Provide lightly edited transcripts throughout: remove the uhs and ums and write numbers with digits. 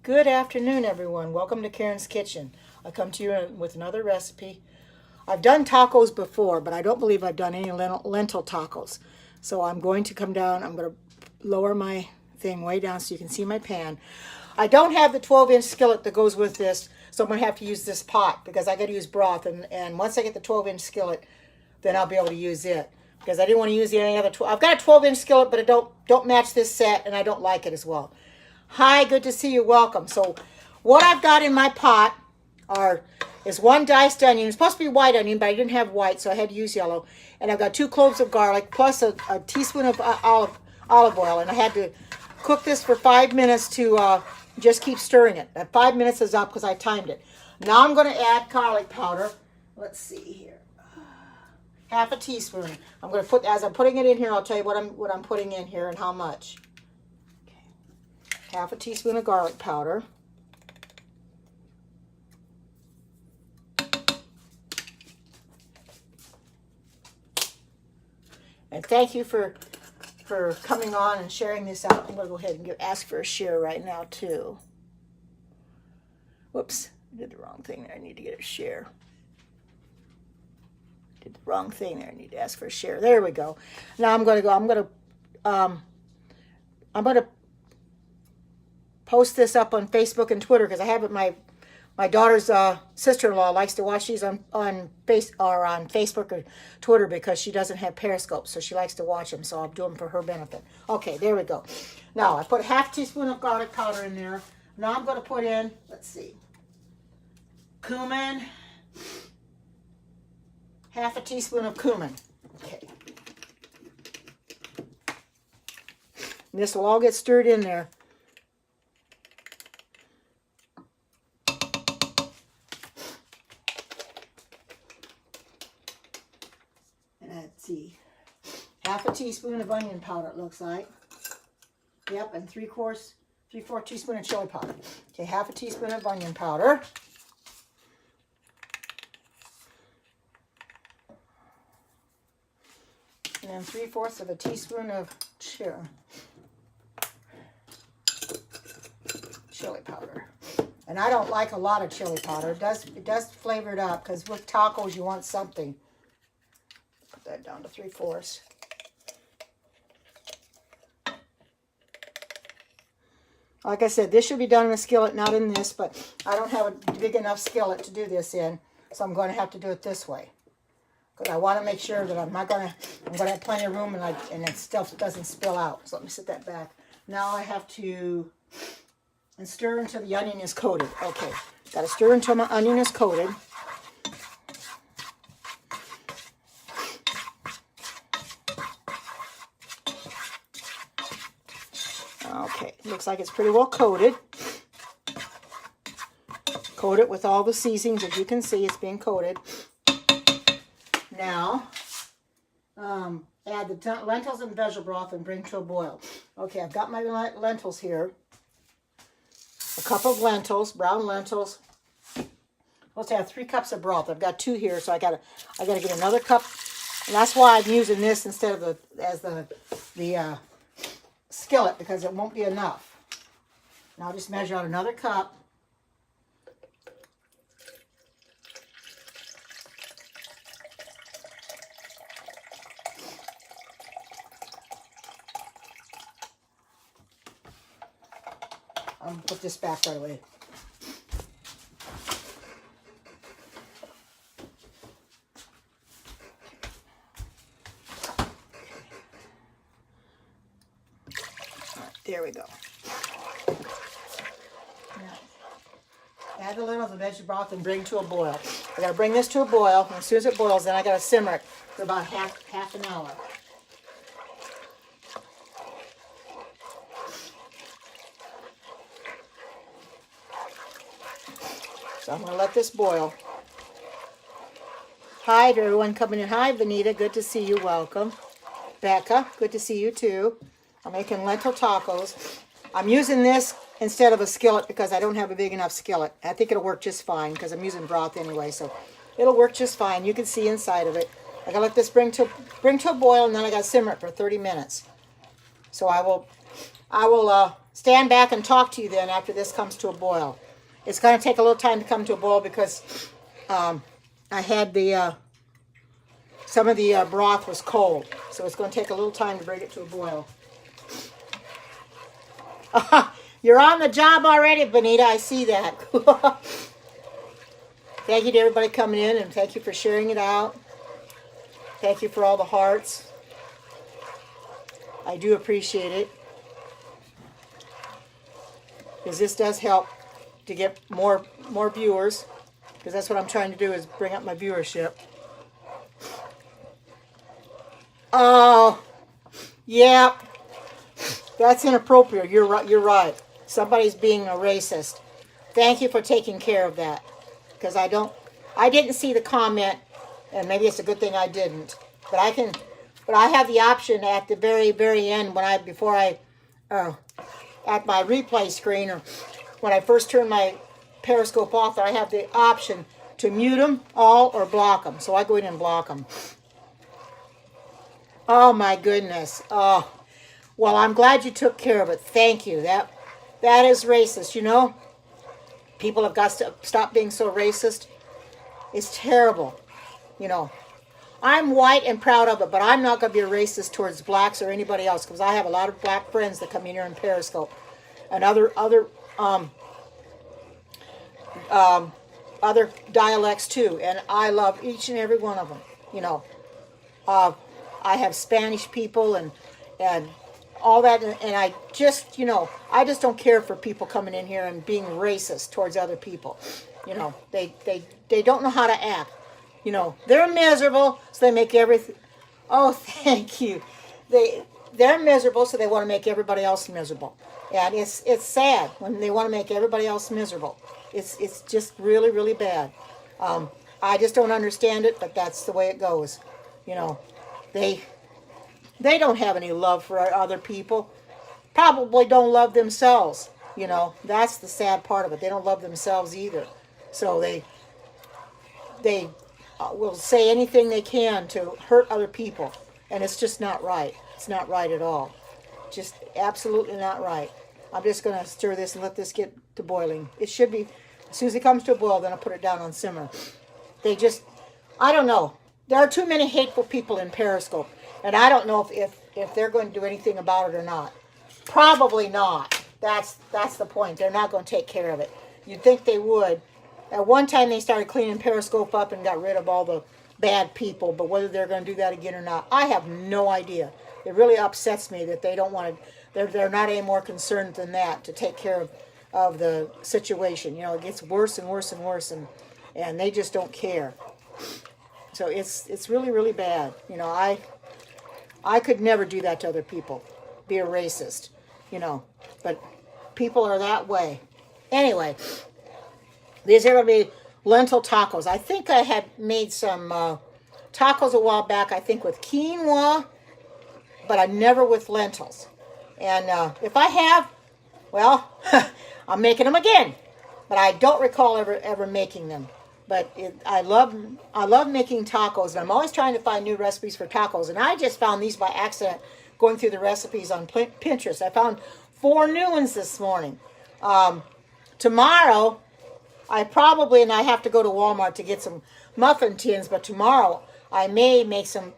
Good afternoon, everyone. Welcome to Karen's Kitchen. I come to you with another recipe. I've done tacos before, but I don't believe I've done any lentil tacos. So I'm going to come down. I'm going to lower my thing way down so you can see my pan. I don't have the 12-inch skillet that goes with this, so I'm going to have to use this pot because I got to use broth. And once I get the 12-inch skillet, then I'll be able to use it. Because I didn't want to use any other 12. I've got a 12-inch skillet, but it don't match this set, and I don't like it as well. Hi, good to see you. Welcome. So what I've got in my pot is one diced onion. It's supposed to be white onion, but I didn't have white, so I had to use yellow. And I've got 2 cloves of garlic plus a teaspoon of olive oil. And I had to cook this for 5 minutes to just keep stirring it. That 5 minutes is up because I timed it. Now I'm going to add garlic powder. Let's see here. Half a teaspoon. I'm going to put, as I'm putting it in here, I'll tell you what I'm putting in here and how much. Half a teaspoon of garlic powder. And thank you for coming on and sharing this out. I'm going to go ahead and ask for a share right now too. Whoops, I did the wrong thing there. I need to get a share. Did the wrong thing there. I need to ask for a share. There we go. Now I'm going to post this up on Facebook and Twitter because I have it. My daughter's sister-in-law likes to watch these on Facebook or Twitter because she doesn't have Periscope, so she likes to watch them. So I'll do them for her benefit. Okay, there we go. Now I put a half teaspoon of garlic powder in there. Now I'm going to put in, let's see, cumin. Half a teaspoon of cumin. Okay. And this will all get stirred in there. And let's see. Half a teaspoon of onion powder, it looks like. Yep, and 3/4 teaspoon of chili powder. Okay, half a teaspoon of onion powder. And then 3/4 of a teaspoon of chili powder. And I don't like a lot of chili powder. It does flavor it up because with tacos you want something. Put that down to 3/4. Like I said, this should be done in a skillet, not in this, but I don't have a big enough skillet to do this in, so I'm going to have to do it this way. Because I want to make sure that I'm going to have plenty of room and that stuff doesn't spill out. So let me set that back. Now I have to stir until the onion is coated. Okay, got to stir until my onion is coated. Okay, looks like it's pretty well coated. Coat it with all the seasonings. As you can see, it's being coated. Now, add the lentils and vegetable broth and bring to a boil. Okay, I've got my lentils here. A cup of lentils, brown lentils. Let's add 3 cups of broth. I've got 2 here, so I gotta get another cup. And that's why I'm using this instead of the skillet, because it won't be enough. Now I'll just measure out another cup. I'm going to put this back right away. Right, there we go. Now, add a little of the veggie broth and bring to a boil. I got to bring this to a boil. And as soon as it boils, then I got to simmer it for about half an hour. So I'm going to let this boil. Hi to everyone coming in. Hi, Vanita. Good to see you. Welcome. Becca, good to see you too. I'm making lentil tacos. I'm using this instead of a skillet because I don't have a big enough skillet. I think it'll work just fine because I'm using broth anyway, so it'll work just fine. You can see inside of it. I got to let this bring to a boil, and then I got to simmer it for 30 minutes. So I will stand back and talk to you then after this comes to a boil. It's going to take a little time to come to a boil because I had some of the broth was cold. So it's going to take a little time to bring it to a boil. You're on the job already, Benita. I see that. Thank you to everybody coming in, and thank you for sharing it out. Thank you for all the hearts. I do appreciate it. Because this does help to get more viewers. Because that's what I'm trying to do, is bring up my viewership. Oh, yeah. That's inappropriate. You're right. You're right. Somebody's being a racist. Thank you for taking care of that. Because I didn't see the comment, and maybe it's a good thing I didn't. But I have the option at the very, very end at my replay screen, or when I first turn my Periscope off, I have the option to mute them all or block them. So I go in and block them. Oh my goodness. Oh, well, I'm glad you took care of it. Thank you. That is racist, you know. People have got to stop being so racist. It's terrible, you know. I'm white and proud of it, but I'm not going to be a racist towards blacks or anybody else, because I have a lot of black friends that come in here in Periscope and other dialects too, and I love each and every one of them. You know, I have Spanish people and all that, and I just, you know, I just don't care for people coming in here and being racist towards other people. You know, they don't know how to act. You know, they're miserable, so they make everything. Oh, thank you. They're miserable, so they want to make everybody else miserable, and it's sad when they want to make everybody else miserable. It's just really, really bad. I just don't understand it, but that's the way it goes. You know, they don't have any love for other people. Probably don't love themselves. You know, that's the sad part of it. They don't love themselves either. So they will say anything they can to hurt other people. And it's just not right. It's not right at all. Just absolutely not right. I'm just going to stir this and let this get to boiling. It should be, as soon as it comes to a boil, then I'll put it down on simmer. I don't know. There are too many hateful people in Periscope. And I don't know if they're going to do anything about it or not. Probably not. That's the point. They're not going to take care of it. You'd think they would. At one time, they started cleaning Periscope up and got rid of all the bad people. But whether they're going to do that again or not, I have no idea. It really upsets me that they don't want to. They're not any more concerned than that to take care of the situation. You know, it gets worse and worse and worse, and they just don't care. So it's really, really bad. You know, I could never do that to other people, be a racist, you know, but people are that way. Anyway, these are going to be lentil tacos. I think I had made some tacos a while back, I think with quinoa, but I never with lentils. And if I have, well, I'm making them again. But I don't recall ever making them. But I love making tacos, and I'm always trying to find new recipes for tacos. And I just found these by accident going through the recipes on Pinterest. I found 4 new ones this morning. Tomorrow, I have to go to Walmart to get some muffin tins, but tomorrow I may make some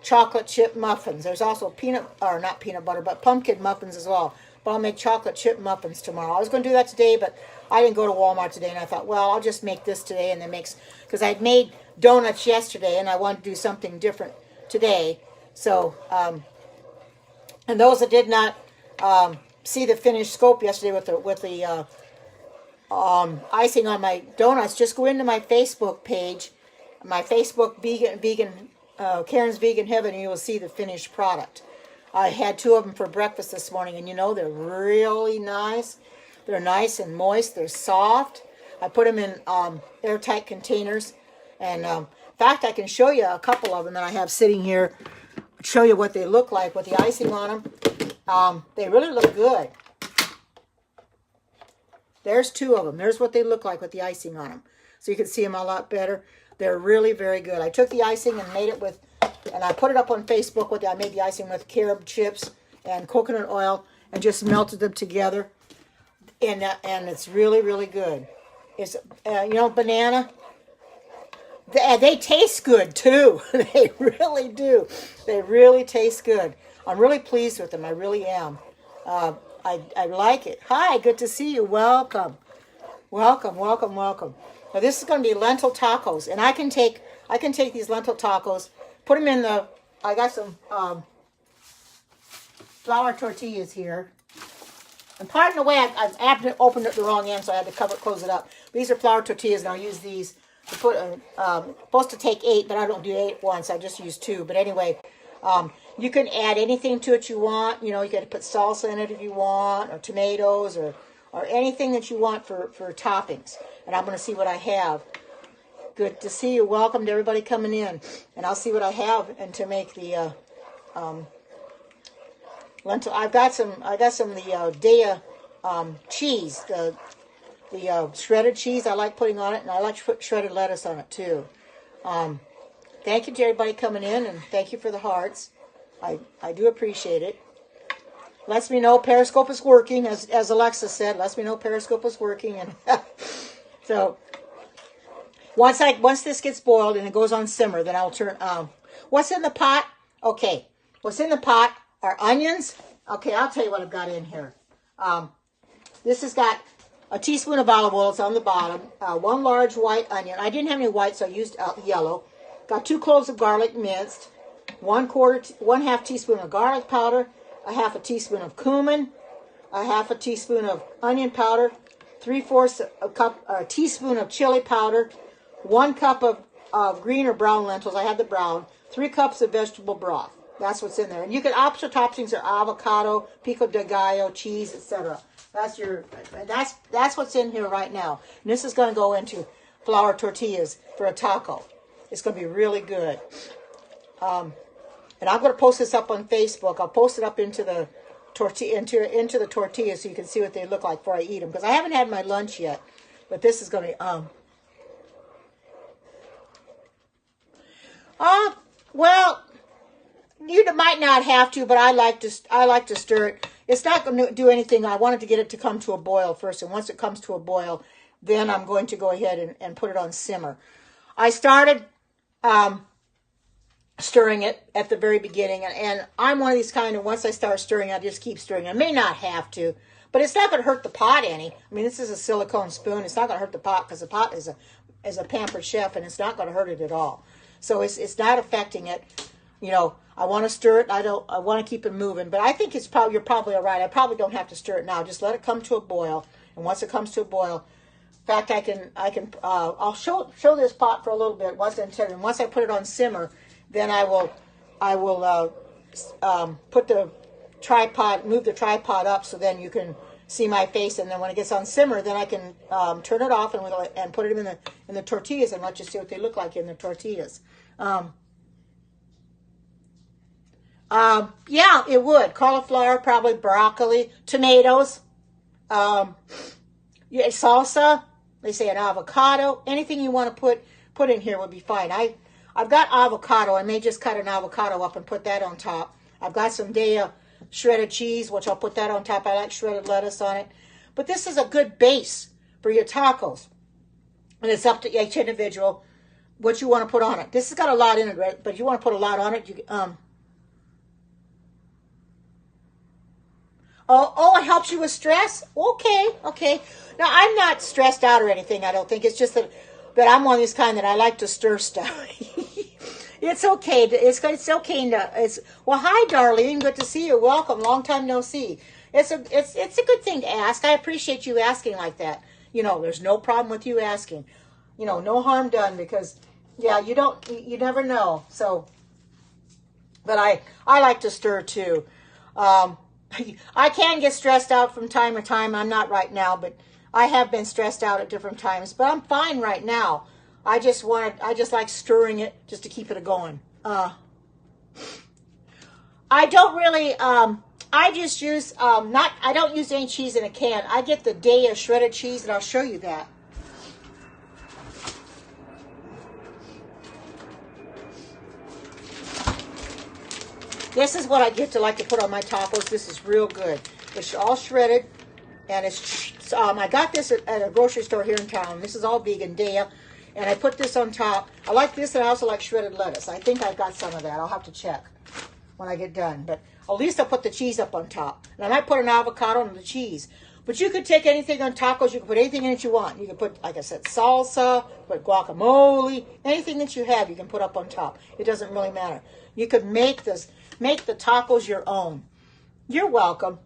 chocolate chip muffins. There's also not peanut butter, but pumpkin muffins as well. But I'll make chocolate chip muffins tomorrow. I was going to do that today, but I didn't go to Walmart today, and I thought, well, I'll just make this today, and then because I'd made donuts yesterday, and I wanted to do something different today. So, and those that did not see the finished scope yesterday with the icing on my donuts, just go into my Facebook page, my Facebook vegan Karen's Vegan Heaven, and you will see the finished product. I had 2 of them for breakfast this morning, and you know, they're really nice. They're nice and moist. They're soft. I put them in airtight containers. And in fact, I can show you a couple of them that I have sitting here. Show you what they look like with the icing on them. They really look good. There's 2 of them. There's what they look like with the icing on them. So you can see them a lot better. They're really very good. I took the icing and made it and I put it up on Facebook I made the icing with carob chips and coconut oil and just melted them together. And it's really, really good. It's, you know, banana. They taste good too. They really do. They really taste good. I'm really pleased with them. I really am. I like it. Hi, good to see you. Welcome. Welcome, welcome, welcome. Now this is going to be lentil tacos, and I can take these lentil tacos, put them in the. I got some flour tortillas here. And pardon the way I opened it the wrong end, so I had to close it up. These are flour tortillas, and I'll use these to put. Supposed to take 8, but I don't do 8 once. I just use 2. But anyway, you can add anything to it you want. You know, you got to put salsa in it if you want, or tomatoes, or anything that you want for toppings. And I'm going to see what I have. Good to see you. Welcome to everybody coming in. And I'll see what I have and to make the lentil. I got some of the Daya cheese, the shredded cheese. I like putting on it, and I like to put shredded lettuce on it too. Thank you to everybody coming in, and thank you for the hearts. I do appreciate it. Lets me know Periscope is working, as Alexa said. Lets me know Periscope is working, and so once this gets boiled and it goes on simmer, then I'll turn. What's in the pot? Okay, what's in the pot are onions. Okay, I'll tell you what I've got in here. This has got a teaspoon of olive oil. It's on the bottom. 1 large white onion. I didn't have any white, so I used yellow. Got 2 cloves of garlic minced. 1/2 teaspoon of garlic powder. 1/2 teaspoon of cumin. 1/2 teaspoon of onion powder. 3/4 teaspoon of chili powder. 1 cup of green or brown lentils. I had the brown. 3 cups of vegetable broth. That's what's in there. And you can optional toppings are avocado, pico de gallo, cheese, etc. That's what's in here right now. And this is going to go into flour tortillas for a taco. It's going to be really good. And I'm going to post this up on Facebook. I'll post it up into the tortilla into the tortillas so you can see what they look like before I eat them, because I haven't had my lunch yet. But this is going to be well, you might not have to, but I like to stir it. It's not going to do anything. I wanted to get it to come to a boil first, and once it comes to a boil, then I'm going to go ahead and put it on simmer. I started stirring it at the very beginning, and I'm one of these kind of, once I start stirring, I just keep stirring. I may not have to, but it's not going to hurt the pot any. I mean, this is a silicone spoon. It's not going to hurt the pot, because the pot is a pampered chef, and it's not going to hurt it at all. So it's not affecting it. You know, I want to stir it. I want to keep it moving, but I think you're probably all right. I probably don't have to stir it now. Just let it come to a boil, and once it comes to a boil, in fact, I'll show this pot for a little bit once I put it on simmer. Then I will put the tripod, move the tripod up so then you can see my face. And then when it gets on simmer, then I can turn it off and put it in the tortillas and let you see what they look like in the tortillas. Yeah, it would. Cauliflower, probably broccoli, tomatoes, salsa. They say an avocado. Anything you want to put in here would be fine. I've got avocado. I may just cut an avocado up and put that on top. I've got some Daya shredded cheese, which I'll put that on top. I like shredded lettuce on it. But this is a good base for your tacos. And it's up to each individual what you want to put on it. This has got a lot in it, right? But if you want to put a lot on it, Oh, it helps you with stress? Okay. Now, I'm not stressed out or anything, I don't think. It's just that I'm one of these kind that I like to stir stuff. It's okay. It's okay. Well, hi, Darlene. Good to see you. Welcome. Long time no see. It's a good thing to ask. I appreciate you asking like that. You know, there's no problem with you asking. You know, no harm done, because, yeah, you never know. So, but I like to stir too. I can get stressed out from time to time. I'm not right now, but I have been stressed out at different times. But I'm fine right now. I just like stirring it just to keep it going. I don't really. I just use I don't use any cheese in a can. I get the Daya shredded cheese, and I'll show you that. This is what I get to like to put on my tacos. This is real good. It's all shredded, and it's I got this at a grocery store here in town. This is all vegan, Daya, and I put this on top. I like this, and I also like shredded lettuce. I think I've got some of that. I'll have to check when I get done, but at least I'll put the cheese up on top. And I might put an avocado on the cheese. But you could take anything on tacos. You can put anything in it you want. You can put, like I said, salsa, put guacamole, anything that you have you can put up on top. It doesn't really matter. You could make the tacos your own. You're welcome.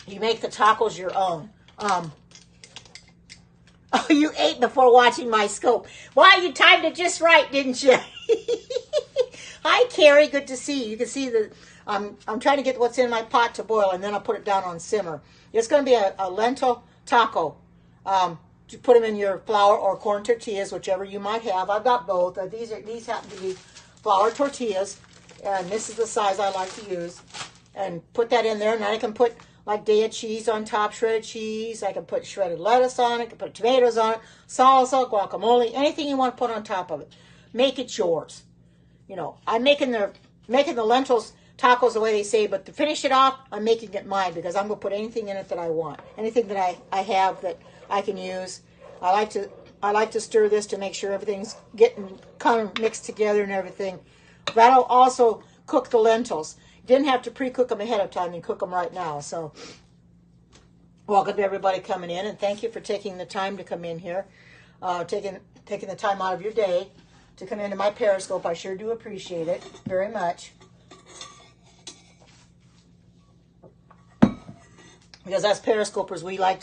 You make the tacos your own. Oh, you ate before watching my scope. Why, you timed it just right, didn't you? Hi, Carrie. Good to see you. You can see the I'm trying to get what's in my pot to boil, and then I'll put it down on simmer. It's going to be a lentil taco. You put them in your flour or corn tortillas, whichever you might have. I've got both. These happen to be flour tortillas, and this is the size I like to use. And put that in there, and then I can put like Daya cheese on top, shredded cheese. I can put shredded lettuce on it. I can put tomatoes on it, salsa, guacamole, anything you want to put on top of it. Make it yours. You know, I'm making the lentils tacos the way they say, but to finish it off, I'm making it mine because I'm going to put anything in it that I want. Anything that I have that I can use. I like to stir this to make sure everything's getting kind of mixed together and everything. That'll also cook the lentils. You didn't have to pre-cook them ahead of time and cook them right now. So welcome to everybody coming in, and thank you for taking the time to come in here, taking the time out of your day to come into my Periscope. I sure do appreciate it very much. Because as Periscopers, we like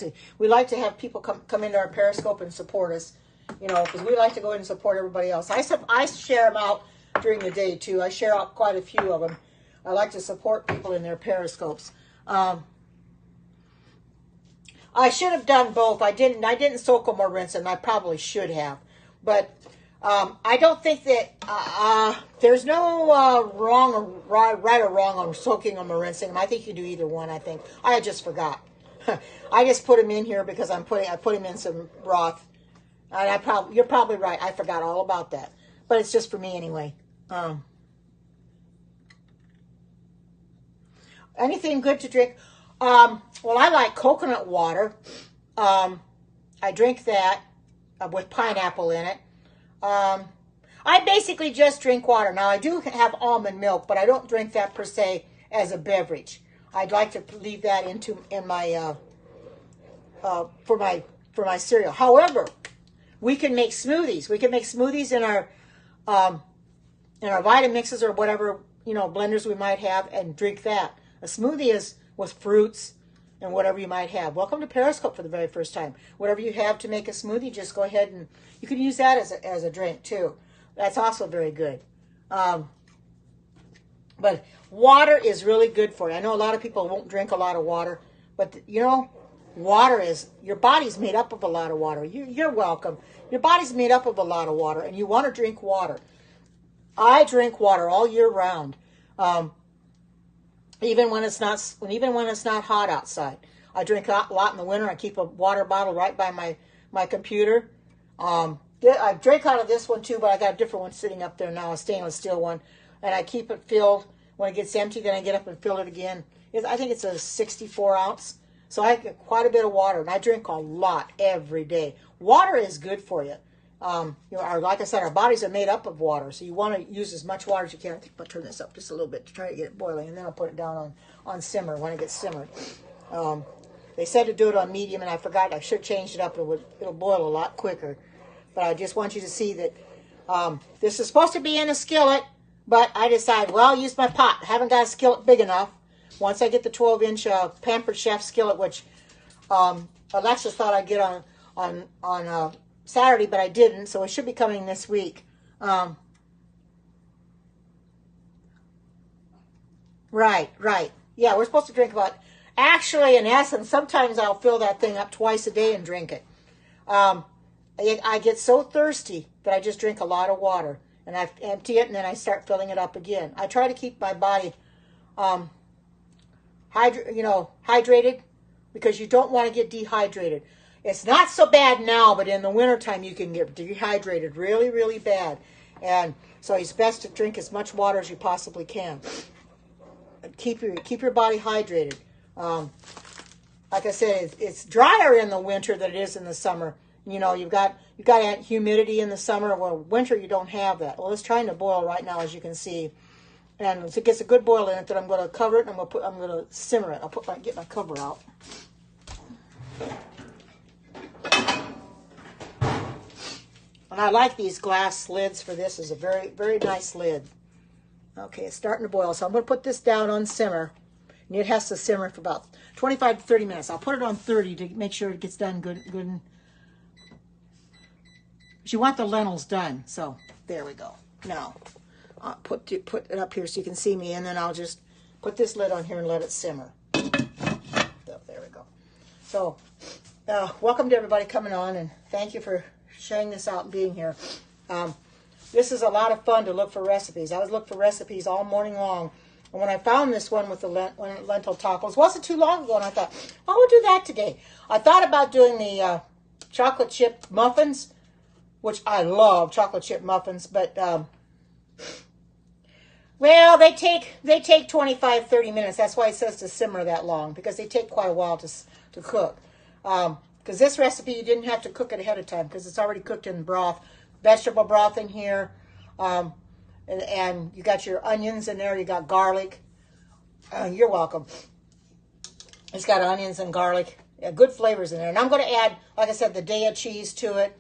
to have people come into our Periscope and support us, you know, because we like to go in and support everybody else. I share them out during the day too. I share out quite a few of them. I like to support people in their Periscopes. I should have done both. I didn't soak them or rinse them. I probably should have, but I don't think that there's no wrong or right or wrong on soaking them or rinsing them. I think you do either one. I think I just forgot. I just put them in here because I put them in some broth, and you're probably right. I forgot all about that, but it's just for me anyway. Anything good to drink? Well, I like coconut water. I drink that with pineapple in it. I basically just drink water. Now, I do have almond milk, but I don't drink that per se as a beverage. I'd like to leave that in my for my cereal. However, we can make smoothies. We can make smoothies in our Vitamixes or whatever, you know, blenders we might have, and drink that. A smoothie is with fruits and whatever you might have. Welcome to Periscope for the very first time. Whatever you have to make a smoothie, just go ahead and you can use that as a drink too. That's also very good. But water is really good for you. I know a lot of people won't drink a lot of water, but you know, your body's made up of a lot of water. You're welcome. Your body's made up of a lot of water, and you want to drink water. I drink water all year round. Even when it's not hot outside. I drink a lot in the winter. I keep a water bottle right by my computer. I drink out of this one too, but I got a different one sitting up there now, a stainless steel one, and I keep it filled. When it gets empty, then I get up and fill it again. I think it's a 64 ounce, so I get quite a bit of water, and I drink a lot every day. Water is good for you. Like I said, our bodies are made up of water, so you want to use as much water as you can. I think I'll turn this up just a little bit to try to get it boiling, and then I'll put it down on simmer when it gets simmered. They said to do it on medium, and I forgot. I should have changed it up. It'll boil a lot quicker. But I just want you to see that this is supposed to be in a skillet, but I decided, well, I'll use my pot. I haven't got a skillet big enough. Once I get the 12-inch Pampered Chef skillet, which Alexis thought I'd get on Saturday, but I didn't, so it should be coming this week. Right. Yeah, we're supposed to drink actually, in essence, sometimes I'll fill that thing up twice a day and drink it. I get so thirsty that I just drink a lot of water, and I empty it, and then I start filling it up again. I try to keep my body hydrated, because you don't want to get dehydrated. It's not so bad now, but in the wintertime you can get dehydrated really, really bad. And so it's best to drink as much water as you possibly can. keep your body hydrated. Like I said, it's drier in the winter than it is in the summer. You know, you've got humidity in the summer. Well, winter you don't have that. Well, it's trying to boil right now, as you can see. And if it gets a good boil in it, then I'm going to cover it and I'm going to simmer it. Get my cover out. And I like these glass lids for this. It's a very, very nice lid. Okay, it's starting to boil. So I'm going to put this down on simmer. And it has to simmer for about 25 to 30 minutes. I'll put it on 30 to make sure it gets done good. But you want the lentils done. So there we go. Now, I'll put it up here so you can see me. And then I'll just put this lid on here and let it simmer. So, there we go. So, welcome to everybody coming on. And thank you for sharing this out and being here. This is a lot of fun to look for recipes. I was looking for recipes all morning long. And when I found this one with the lentil tacos, wasn't too long ago, and I thought, I will do that today. I thought about doing the chocolate chip muffins, which I love chocolate chip muffins, but well, they take 25, 30 minutes. That's why it says to simmer that long, because they take quite a while to cook. Because this recipe, you didn't have to cook it ahead of time because it's already cooked in broth. Vegetable broth in here. And you got your onions in there. You got garlic. You're welcome. It's got onions and garlic. Yeah, good flavors in there. And I'm going to add, like I said, the Daya cheese to it.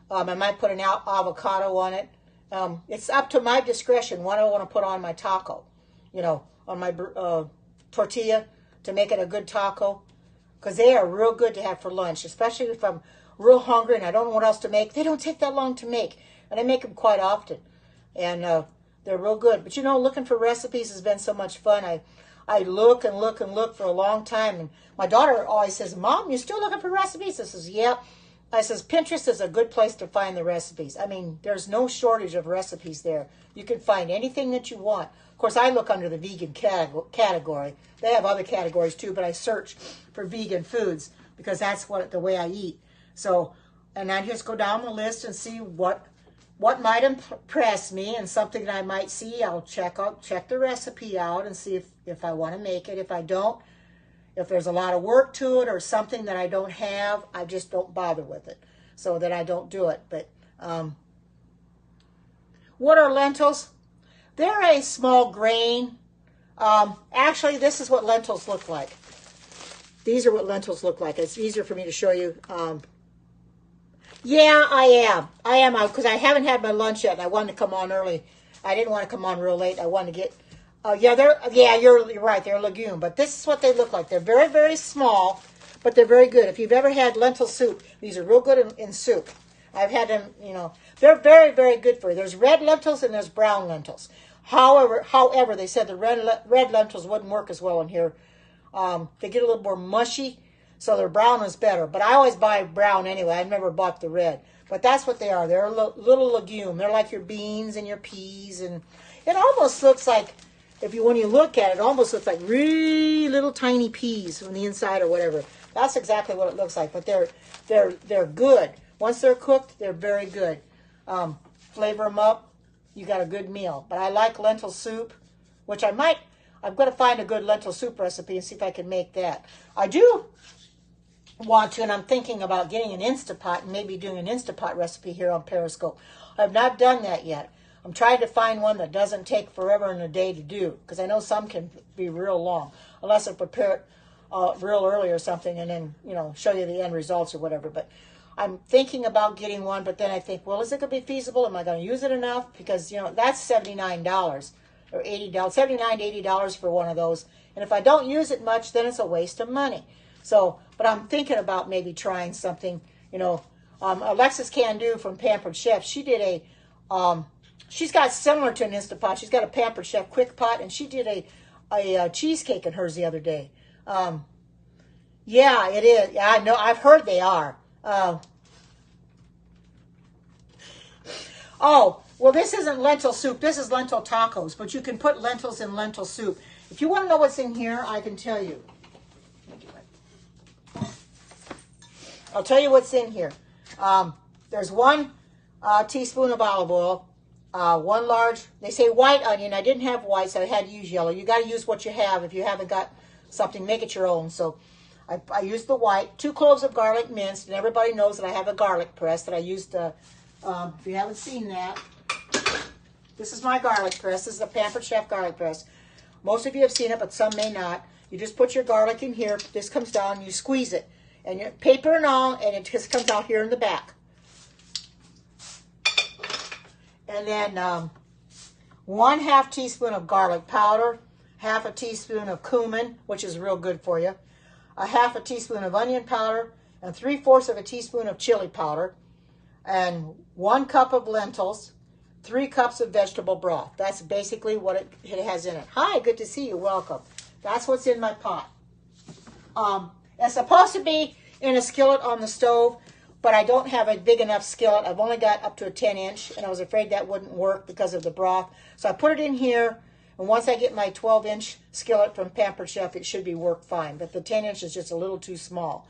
I might put an avocado on it. It's up to my discretion what I want to put on my taco. You know, on my tortilla to make it a good taco. Because they are real good to have for lunch, especially if I'm real hungry and I don't know what else to make. They don't take that long to make, and I make them quite often. And they're real good. But, you know, looking for recipes has been so much fun. I look and look and look for a long time. And my daughter always says, Mom, you still looking for recipes? I says, yep. I says, Pinterest is a good place to find the recipes. I mean, there's no shortage of recipes there. You can find anything that you want. Of course, I look under the vegan category. They have other categories too, but I search for vegan foods because that's the way I eat. So, and I just go down the list and see what might impress me, and something that I might see, I'll check the recipe out and see if I want to make it. If I don't, if there's a lot of work to it or something that I don't have, I just don't bother with it, so that I don't do it. But what are lentils? They're a small grain. Actually, this is what lentils look like. These are what lentils look like. It's easier for me to show you. Yeah, I am because I haven't had my lunch yet, and I wanted to come on early. I didn't want to come on real late. I wanted to get. You're right. They're a legume, but this is what they look like. They're very, very small, but they're very good. If you've ever had lentil soup, these are real good in soup. I've had them. You know, they're very, very good for you. There's red lentils and there's brown lentils. However, they said the red lentils wouldn't work as well in here. They get a little more mushy, so their brown is better. But I always buy brown anyway. I've never bought the red. But that's what they are. They're a little legume. They're like your beans and your peas, and it almost looks like, when you look at it, it almost looks like really little tiny peas on the inside or whatever. That's exactly what it looks like. But they're good. Once they're cooked, they're very good. Flavor them up. You got a good meal. But I like lentil soup, which I'm going to find a good lentil soup recipe and see if I can make that. I do want to, and I'm thinking about getting an Instapot and maybe doing an Instapot recipe here on Periscope. I have not done that yet. I'm trying to find one that doesn't take forever and a day to do, because I know some can be real long, unless I prepare it real early or something and then, show you the end results or whatever. But I'm thinking about getting one, but then I think, well, is it going to be feasible? Am I going to use it enough? Because, that's $79 or $80, $79 to $80 for one of those. And if I don't use it much, then it's a waste of money. So, but I'm thinking about maybe trying something, Alexis Can Do from Pampered Chef. She did she's got similar to an Instapot. She's got a Pampered Chef quick pot, and she did a cheesecake in hers the other day. Yeah, it is. Yeah, I know. I've heard they are. Oh, well, this isn't lentil soup. This is lentil tacos, but you can put lentils in lentil soup. If you want to know what's in here, I can tell you. I'll tell you what's in here. There's 1 teaspoon of olive oil, one large, they say white onion. I didn't have white, so I had to use yellow. You got to use what you have. If you haven't got something, make it your own. So I used the white. 2 cloves of garlic minced, and everybody knows that I have a garlic press that I used to, if you haven't seen that, this is my garlic press. This is a Pampered Chef garlic press. Most of you have seen it, but some may not. You just put your garlic in here. This comes down, you squeeze it. And your paper and all, and it just comes out here in the back. And then 1/2 teaspoon of garlic powder, 1/2 teaspoon of cumin, which is real good for you, 1/2 teaspoon of onion powder, and 3/4 teaspoon of chili powder, and 1 cup of lentils, 3 cups of vegetable broth. That's basically what it has in it. Hi, good to see you. Welcome. That's what's in my pot. It's supposed to be in a skillet on the stove, but I don't have a big enough skillet. I've only got up to a 10-inch, and I was afraid that wouldn't work because of the broth. So I put it in here, and once I get my 12-inch skillet from Pampered Chef, it should be worked fine. But the 10-inch is just a little too small.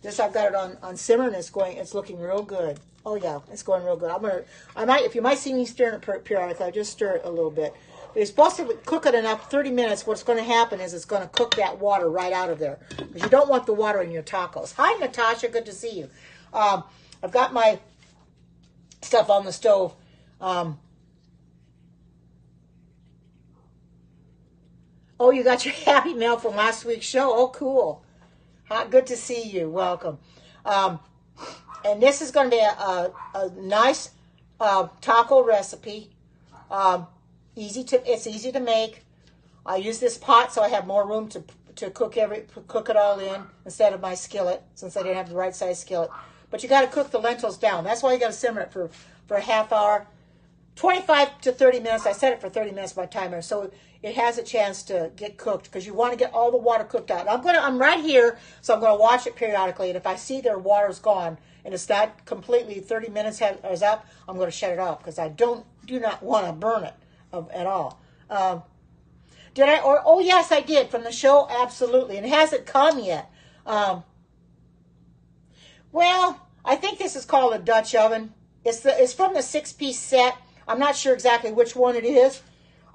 This I've got it on simmer, and it's looking real good. Oh yeah, it's going real good. If you might see me stirring it periodically, I just stir it a little bit. But you're supposed to cook it enough, 30 minutes. What's going to happen is it's going to cook that water right out of there, because you don't want the water in your tacos. Hi, Natasha. Good to see you. I've got my stuff on the stove. Oh, you got your Happy Meal from last week's show. Oh, cool. Good to see you. Welcome. And this is going to be a nice taco recipe. It's easy to make. I use this pot so I have more room to cook it all in instead of my skillet, since I didn't have the right size skillet. But you got to cook the lentils down. That's why you got to simmer it for a half hour, 25 to 30 minutes. I set it for 30 minutes by timer, so it has a chance to get cooked, because you want to get all the water cooked out. I'm right here, so I'm going to watch it periodically, and if I see their water's gone and it's not completely 30 minutes is up, I'm going to shut it off, because I do not want to burn it at all. Did I? Oh yes, I did, from the show, absolutely, and it hasn't come yet. Well, I think this is called a Dutch oven. It's from the 6-piece set. I'm not sure exactly which one it is.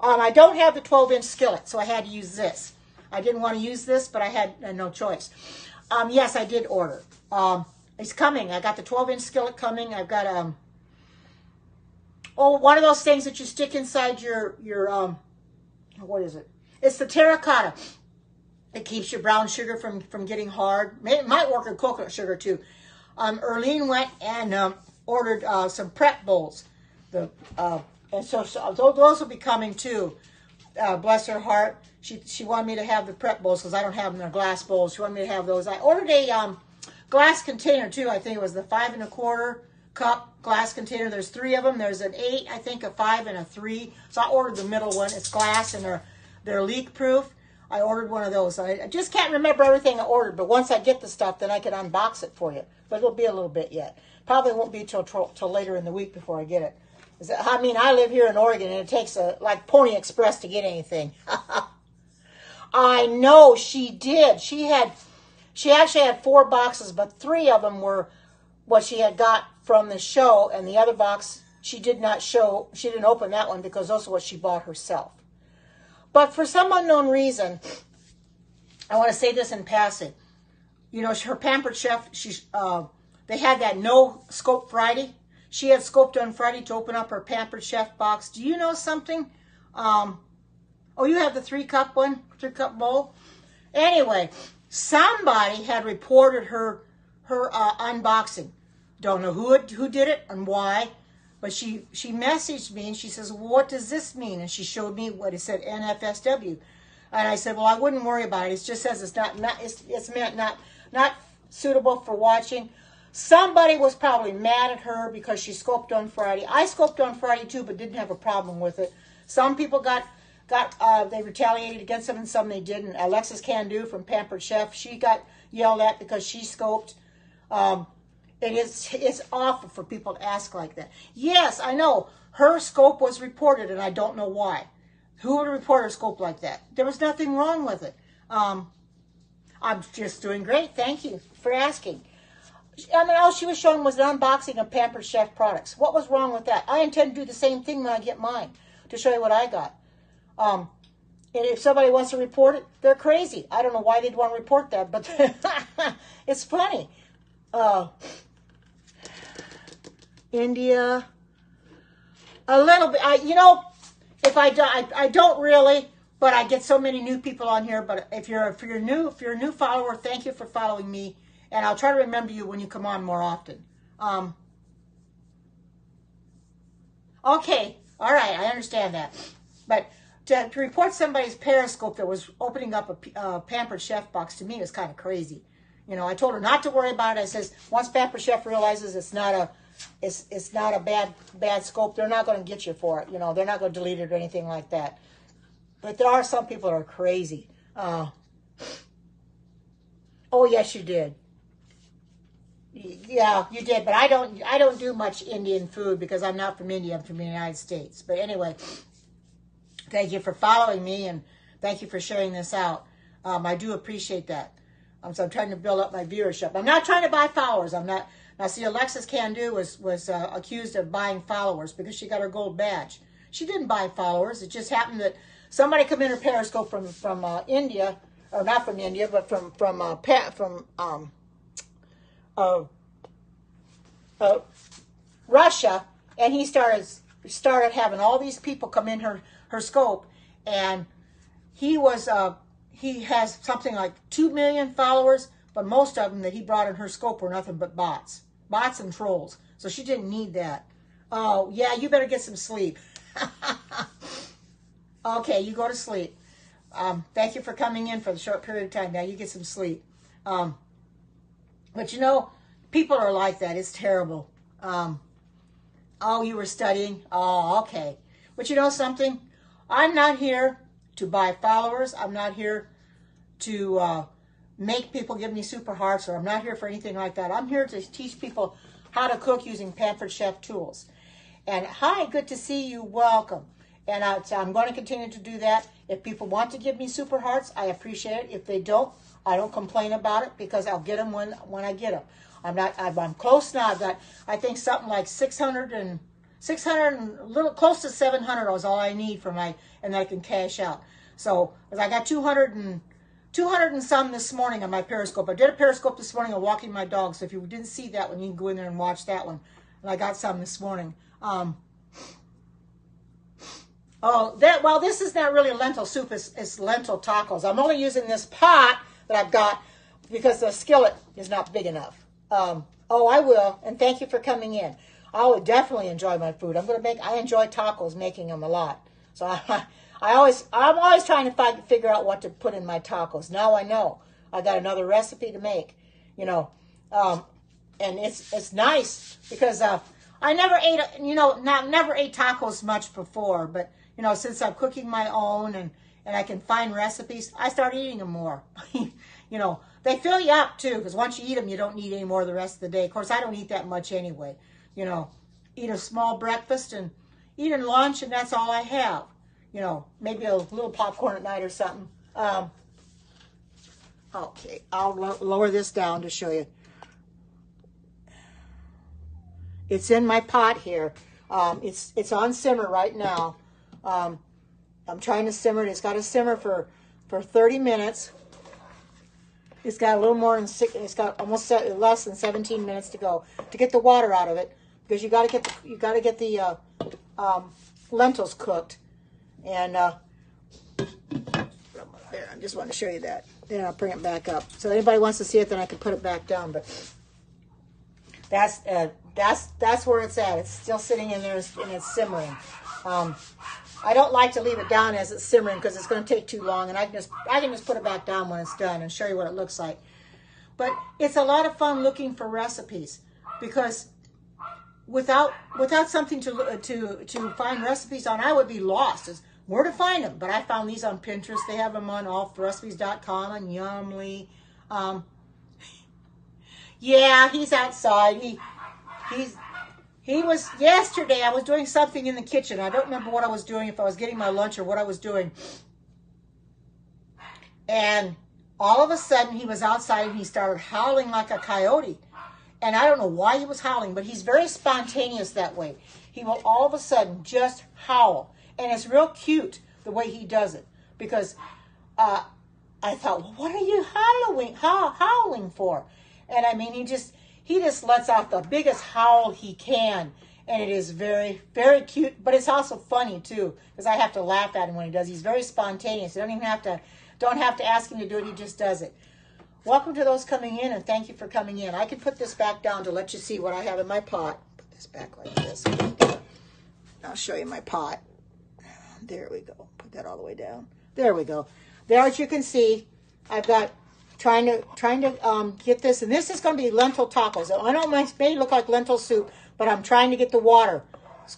I don't have the 12-inch skillet, so I had to use this. I didn't want to use this, but I had no choice. Yes, I did order. It's coming. I got the 12-inch skillet coming. I've got one of those things that you stick inside your what is it? It's the terracotta. It keeps your brown sugar from getting hard. It might work with coconut sugar too. Erlene went and ordered some prep bowls. And so those will be coming too. Bless her heart. She wanted me to have the prep bowls, because I don't have them in glass bowls. She wanted me to have those. I ordered a glass container too. I think it was the 5 1/4 cup glass container. There's 3 of them. There's an 8, I think, a 5, and a 3. So I ordered the middle one. It's glass, and they're leak proof. I ordered one of those. I just can't remember everything I ordered, but once I get the stuff, then I can unbox it for you. But it'll be a little bit yet. Probably won't be till later in the week before I get it. I mean, I live here in Oregon, and it takes like Pony Express to get anything. I know, she did. She actually had 4 boxes, but 3 of them were what she had got from the show, and the other box she did not show. She didn't open that one, because those are what she bought herself. But for some unknown reason, I want to say this in passing. You know, her Pampered Chef, they had that no scope Friday. She had scoped on Friday to open up her Pampered Chef box. Do you know something? Oh, you have the 3-cup one, 3-cup bowl. Anyway, somebody had reported her unboxing. Don't know who did it and why, but she messaged me and she says, well, "What does this mean?" And she showed me what it said, NFSW. And I said, "Well, I wouldn't worry about it. It just says it's meant not suitable for watching." Somebody was probably mad at her because she scoped on Friday. I scoped on Friday too, but didn't have a problem with it. Some people they retaliated against them, and some they didn't. Alexis Candu from Pampered Chef, she got yelled at because she scoped. It's awful for people to ask like that. Yes, I know. Her scope was reported, and I don't know why. Who would report her scope like that? There was nothing wrong with it. I'm just doing great. Thank you for asking. I mean, all she was showing was an unboxing of Pampered Chef products. What was wrong with that? I intend to do the same thing when I get mine, to show you what I got. And if somebody wants to report it, they're crazy. I don't know why they'd want to report that, but it's funny. India, a little bit. If I don't really, but I get so many new people on here. But if you're a new follower, thank you for following me. And I'll try to remember you when you come on more often. Okay, all right, I understand that. But to report somebody's Periscope that was opening up a Pampered Chef box, to me is kind of crazy. I told her not to worry about it. I says, once Pampered Chef realizes it's not a bad scope, they're not going to get you for it. They're not going to delete it or anything like that. But there are some people that are crazy. Oh, yes, you did. Yeah, you did, but I don't do much Indian food because I'm not from India. I'm from the United States. But anyway, thank you for following me, and thank you for sharing this out. I do appreciate that. So I'm trying to build up my viewership. I'm not trying to buy followers. I'm not. Now, see, Alexis Candu was accused of buying followers because she got her gold badge. She didn't buy followers. It just happened that somebody come in her Periscope from India, or not from India, but from Russia, and he started having all these people come in her scope, and he has something like 2 million followers, but most of them that he brought in her scope were nothing but bots and trolls. So she didn't need that. Oh yeah, you better get some sleep. Okay, you go to sleep. Thank you for coming in for the short period of time. Now you get some sleep. But people are like that. It's terrible. Oh, you were studying? Oh, okay. But you know something? I'm not here to buy followers. I'm not here to make people give me super hearts, or I'm not here for anything like that. I'm here to teach people how to cook using Pampered Chef tools. And hi, good to see you. Welcome. And I'm going to continue to do that. If people want to give me super hearts, I appreciate it. If they don't, I don't complain about it because I'll get them when I get them. I'm close now. I've got, I think, something like 600 and a little close to 700 is all I need for and then I can cash out. So I got 200 and some this morning on my Periscope. I did a Periscope this morning of walking my dog. So if you didn't see that one, you can go in there and watch that one. And I got some this morning. This is not really lentil soup. It's lentil tacos. I'm only using this pot that I've got because the skillet is not big enough. I will, and thank you for coming in. I will definitely enjoy my food. I enjoy tacos, making them a lot. So I'm always trying to figure out what to put in my tacos. Now I know. I got another recipe to make, and it's nice because I never ate tacos much before, but since I'm cooking my own and I can find recipes, I start eating them more. They fill you up too, because once you eat them, you don't need any more the rest of the day. Of course, I don't eat that much anyway. Eat a small breakfast and eat a lunch, and that's all I have. Maybe a little popcorn at night or something. Okay, I'll lower this down to show you. It's in my pot here. It's on simmer right now. I'm trying to simmer it. It's got to simmer for 30 minutes. It's got a little more than it's got almost less than 17 minutes to go to get the water out of it, because you got to get the lentils cooked. And there, I just want to show you that. Then I'll bring it back up. So anybody wants to see it, then I can put it back down. But that's where it's at. It's still sitting in there and it's simmering. I don't like to leave it down as it's simmering because it's going to take too long, and I can just put it back down when it's done and show you what it looks like. But it's a lot of fun looking for recipes, because without something to find recipes on, I would be lost as where to find them. But I found these on Pinterest. They have them on allrecipes.com and Yumly. Yeah, he's outside. He was, yesterday I was doing something in the kitchen. I don't remember what I was doing, if I was getting my lunch or what I was doing. And all of a sudden he was outside and he started howling like a coyote. And I don't know why he was howling, but he's very spontaneous that way. He will all of a sudden just howl. And it's real cute the way he does it. Because I thought, well, what are you howling for? And I mean, he just lets out the biggest howl he can. And it is very, very cute. But it's also funny, too. Because I have to laugh at him when he does. He's very spontaneous. You don't have to ask him to do it. He just does it. Welcome to those coming in, and thank you for coming in. I can put this back down to let you see what I have in my pot. Put this back like this. I'll show you my pot. There we go. Put that all the way down. There we go. There, as you can see, I've got trying to get this, and this is going to be lentil tacos. I know it may look like lentil soup, but I'm trying to get the water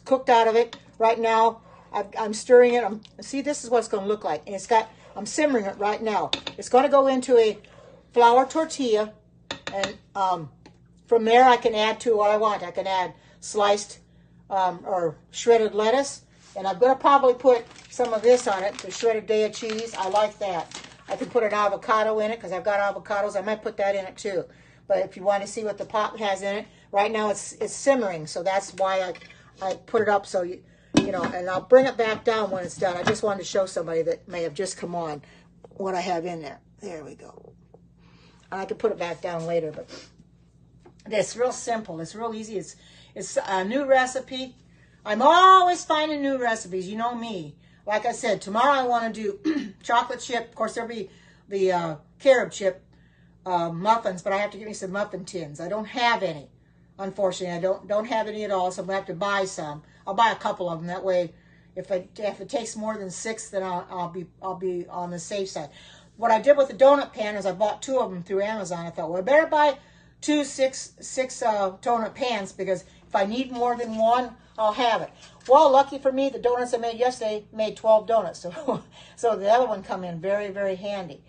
cooked out of it right now. I'm stirring it. See, this is what it's going to look like, and I'm simmering it right now. It's going to go into a flour tortilla, and from there I can add to what I want. I can add sliced or shredded lettuce, and I'm going to probably put some of this on it, the shredded Daya cheese. I like that. I can put an avocado in it because I've got avocados. I might put that in it too. But if you want to see what the pot has in it, right now it's simmering, so that's why I put it up so you know, and I'll bring it back down when it's done. I just wanted to show somebody that may have just come on what I have in there. There we go. I can put it back down later, but it's real simple. It's real easy. It's a new recipe. I'm always finding new recipes. You know me. Like I said, tomorrow I want to do chocolate chip. Of course, there'll be the carob chip muffins, but I have to get me some muffin tins. I don't have any, unfortunately. I don't have any at all, so I'm going to have to buy some. I'll buy a couple of them. That way, if it takes more than 6, then I'll be on the safe side. What I did with the donut pan is I bought 2 of them through Amazon. I thought, well, I better buy 2 six donut pans, because if I need more than one, I'll have it. Well, lucky for me, the donuts I made yesterday made 12 donuts. So the other one come in very, very handy.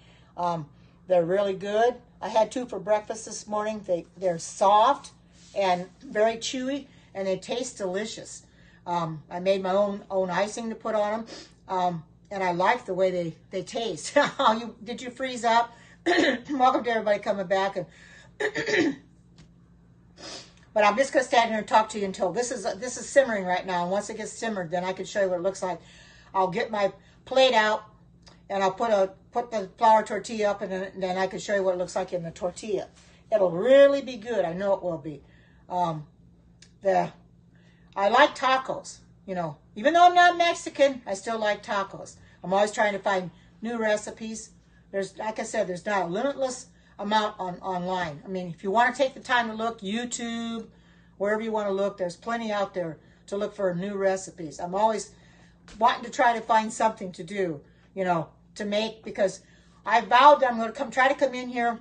They're really good. I had 2 for breakfast this morning. They're soft and very chewy, and they taste delicious. I made my own icing to put on them. And I like the way they taste. Did you freeze up? Welcome to everybody coming back. But I'm just going to stand here and talk to you until this is simmering right now. And once it gets simmered, then I can show you what it looks like. I'll get my plate out, and I'll put the flour tortilla up, and then I can show you what it looks like in the tortilla. It'll really be good. I know it will be. I like tacos. You know, even though I'm not Mexican, I still like tacos. I'm always trying to find new recipes. Like I said, there's not a limitless amount online. I mean, if you want to take the time to look, YouTube, wherever you want to look, there's plenty out there to look for new recipes. I'm always wanting to try to find something to do, you know, to make, because I vowed that I'm going to try to come in here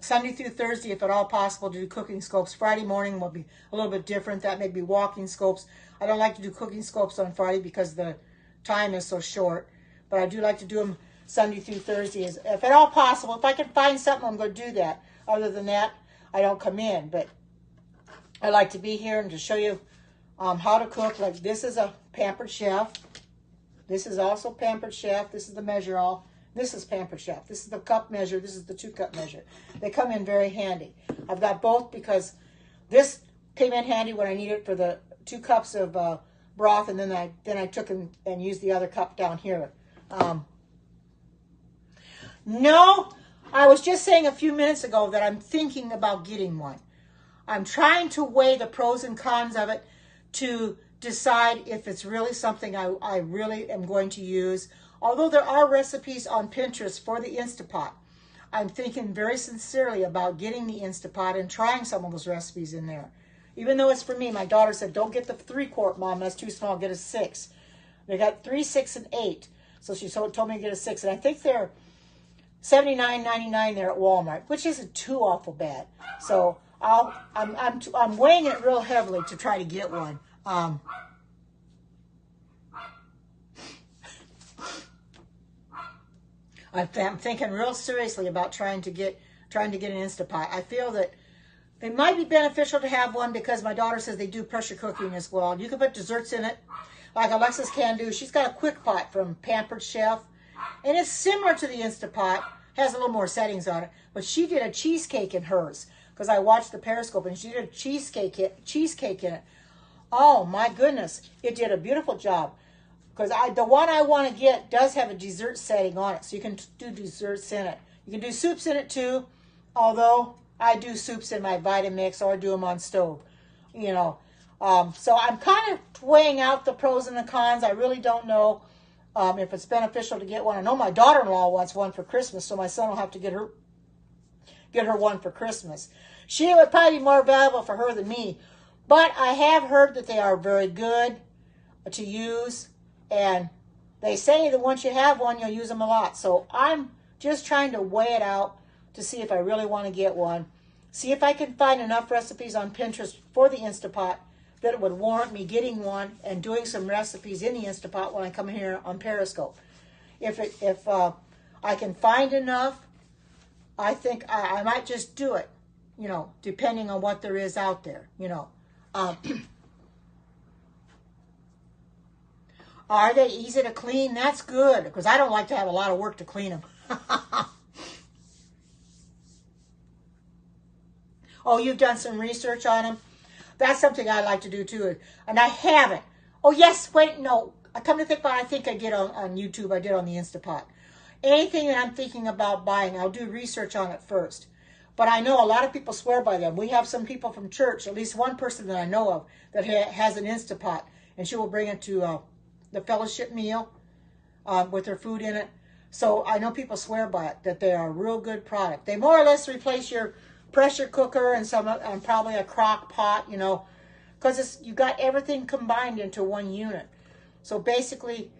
Sunday through Thursday, if at all possible, to do cooking scopes. Friday morning will be a little bit different. That may be walking scopes. I don't like to do cooking scopes on Friday because the time is so short. But I do like to do them Sunday through Thursday. If at all possible, if I can find something, I'm going to do that. Other than that, I don't come in. But I like to be here and to show you how to cook. Like, this is a Pampered Chef. This is also Pampered Chef. This is the measure all. This is Pampered Chef. This is the cup measure. This is the 2-cup measure. They come in very handy. I've got both because this came in handy when I needed for the 2 cups of broth, and then I took and used the other cup down here. No, I was just saying a few minutes ago that I'm thinking about getting one. I'm trying to weigh the pros and cons of it to decide if it's really something I really am going to use. Although there are recipes on Pinterest for the Instapot, I'm thinking very sincerely about getting the Instapot and trying some of those recipes in there. Even though it's for me, my daughter said, don't get the 3-quart, Mom, that's too small, get a 6. They got 3, 6, and 8. So she told me to get a 6. And I think they're $79.99 there at Walmart, which isn't too awful bad. So I'm weighing it real heavily to try to get one. I'm thinking real seriously about trying to get an Instapot. I feel that it might be beneficial to have one because my daughter says they do pressure cooking as well. You can put desserts in it, like Alexis can do. She's got a quick pot from Pampered Chef, and it's similar to the Instapot. Has a little more settings on it, but she did a cheesecake in hers. because I watched the Periscope, and she did a cheesecake in it. Oh my goodness, it did a beautiful job. Because the one I want to get does have a dessert setting on it, so you can do desserts in it. You can do soups in it too, although I do soups in my Vitamix or do them on stove, you know. So I'm kind of weighing out the pros and the cons. I really don't know if it's beneficial to get one. I know my daughter-in-law wants one for Christmas, so my son will have to get her one for Christmas. She would probably be more valuable for her than me, but I have heard that they are very good to use. And they say that once you have one, you'll use them a lot. So I'm just trying to weigh it out to see if I really want to get one. See if I can find enough recipes on Pinterest for the Instapot that it would warrant me getting one and doing some recipes in the Instapot when I come here on Periscope. If I can find enough, I think I might just do it, you know, depending on what there is out there, you know. Are they easy to clean? That's good, because I don't like to have a lot of work to clean them. Oh, you've done some research on them? That's something I like to do too, and I haven't. Oh, yes, wait, no. I come to think about it, I think I did on YouTube. I did on the Instapot. Anything that I'm thinking about buying, I'll do research on it first. But I know a lot of people swear by them. We have some people from church, at least one person that I know of, that has an Instapot, and she will bring it to the fellowship meal with her food in it. So I know people swear by it, that they are a real good product. They more or less replace your pressure cooker and probably a crock pot, you know, because you got everything combined into one unit. So basically,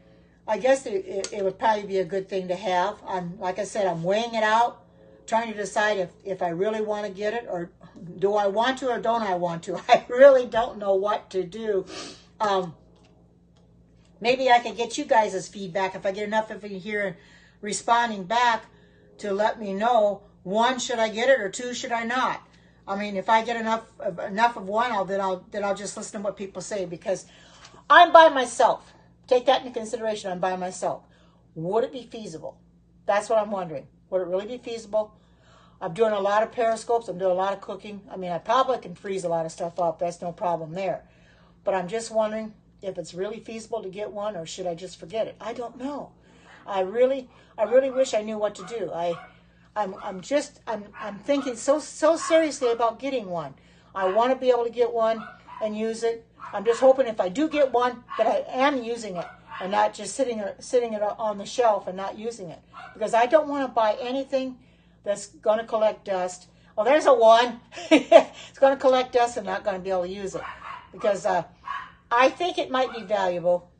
I guess it would probably be a good thing to have. Like I said, I'm weighing it out, trying to decide if I really want to get it, or do I want to or don't I want to. I really don't know what to do. Maybe I could get you guys' feedback if I get enough of you here responding back to let me know, one, should I get it, or two, should I not? I mean, if I get enough of one, then I'll just listen to what people say, because I'm by myself. Take that into consideration. I'm by myself. Would it be feasible? That's what I'm wondering. Would it really be feasible? I'm doing a lot of Periscopes. I'm doing a lot of cooking. I mean, I probably can freeze a lot of stuff up. That's no problem there. But I'm just wondering if it's really feasible to get one, or should I just forget it? I don't know. I really wish I knew what to do. I'm thinking so seriously about getting one. I want to be able to get one and use it. I'm just hoping if I do get one that I am using it and not just sitting it on the shelf and not using it, because I don't want to buy anything that's going to collect dust. Oh, there's a one. It's going to collect dust and not going to be able to use it, because I think it might be valuable.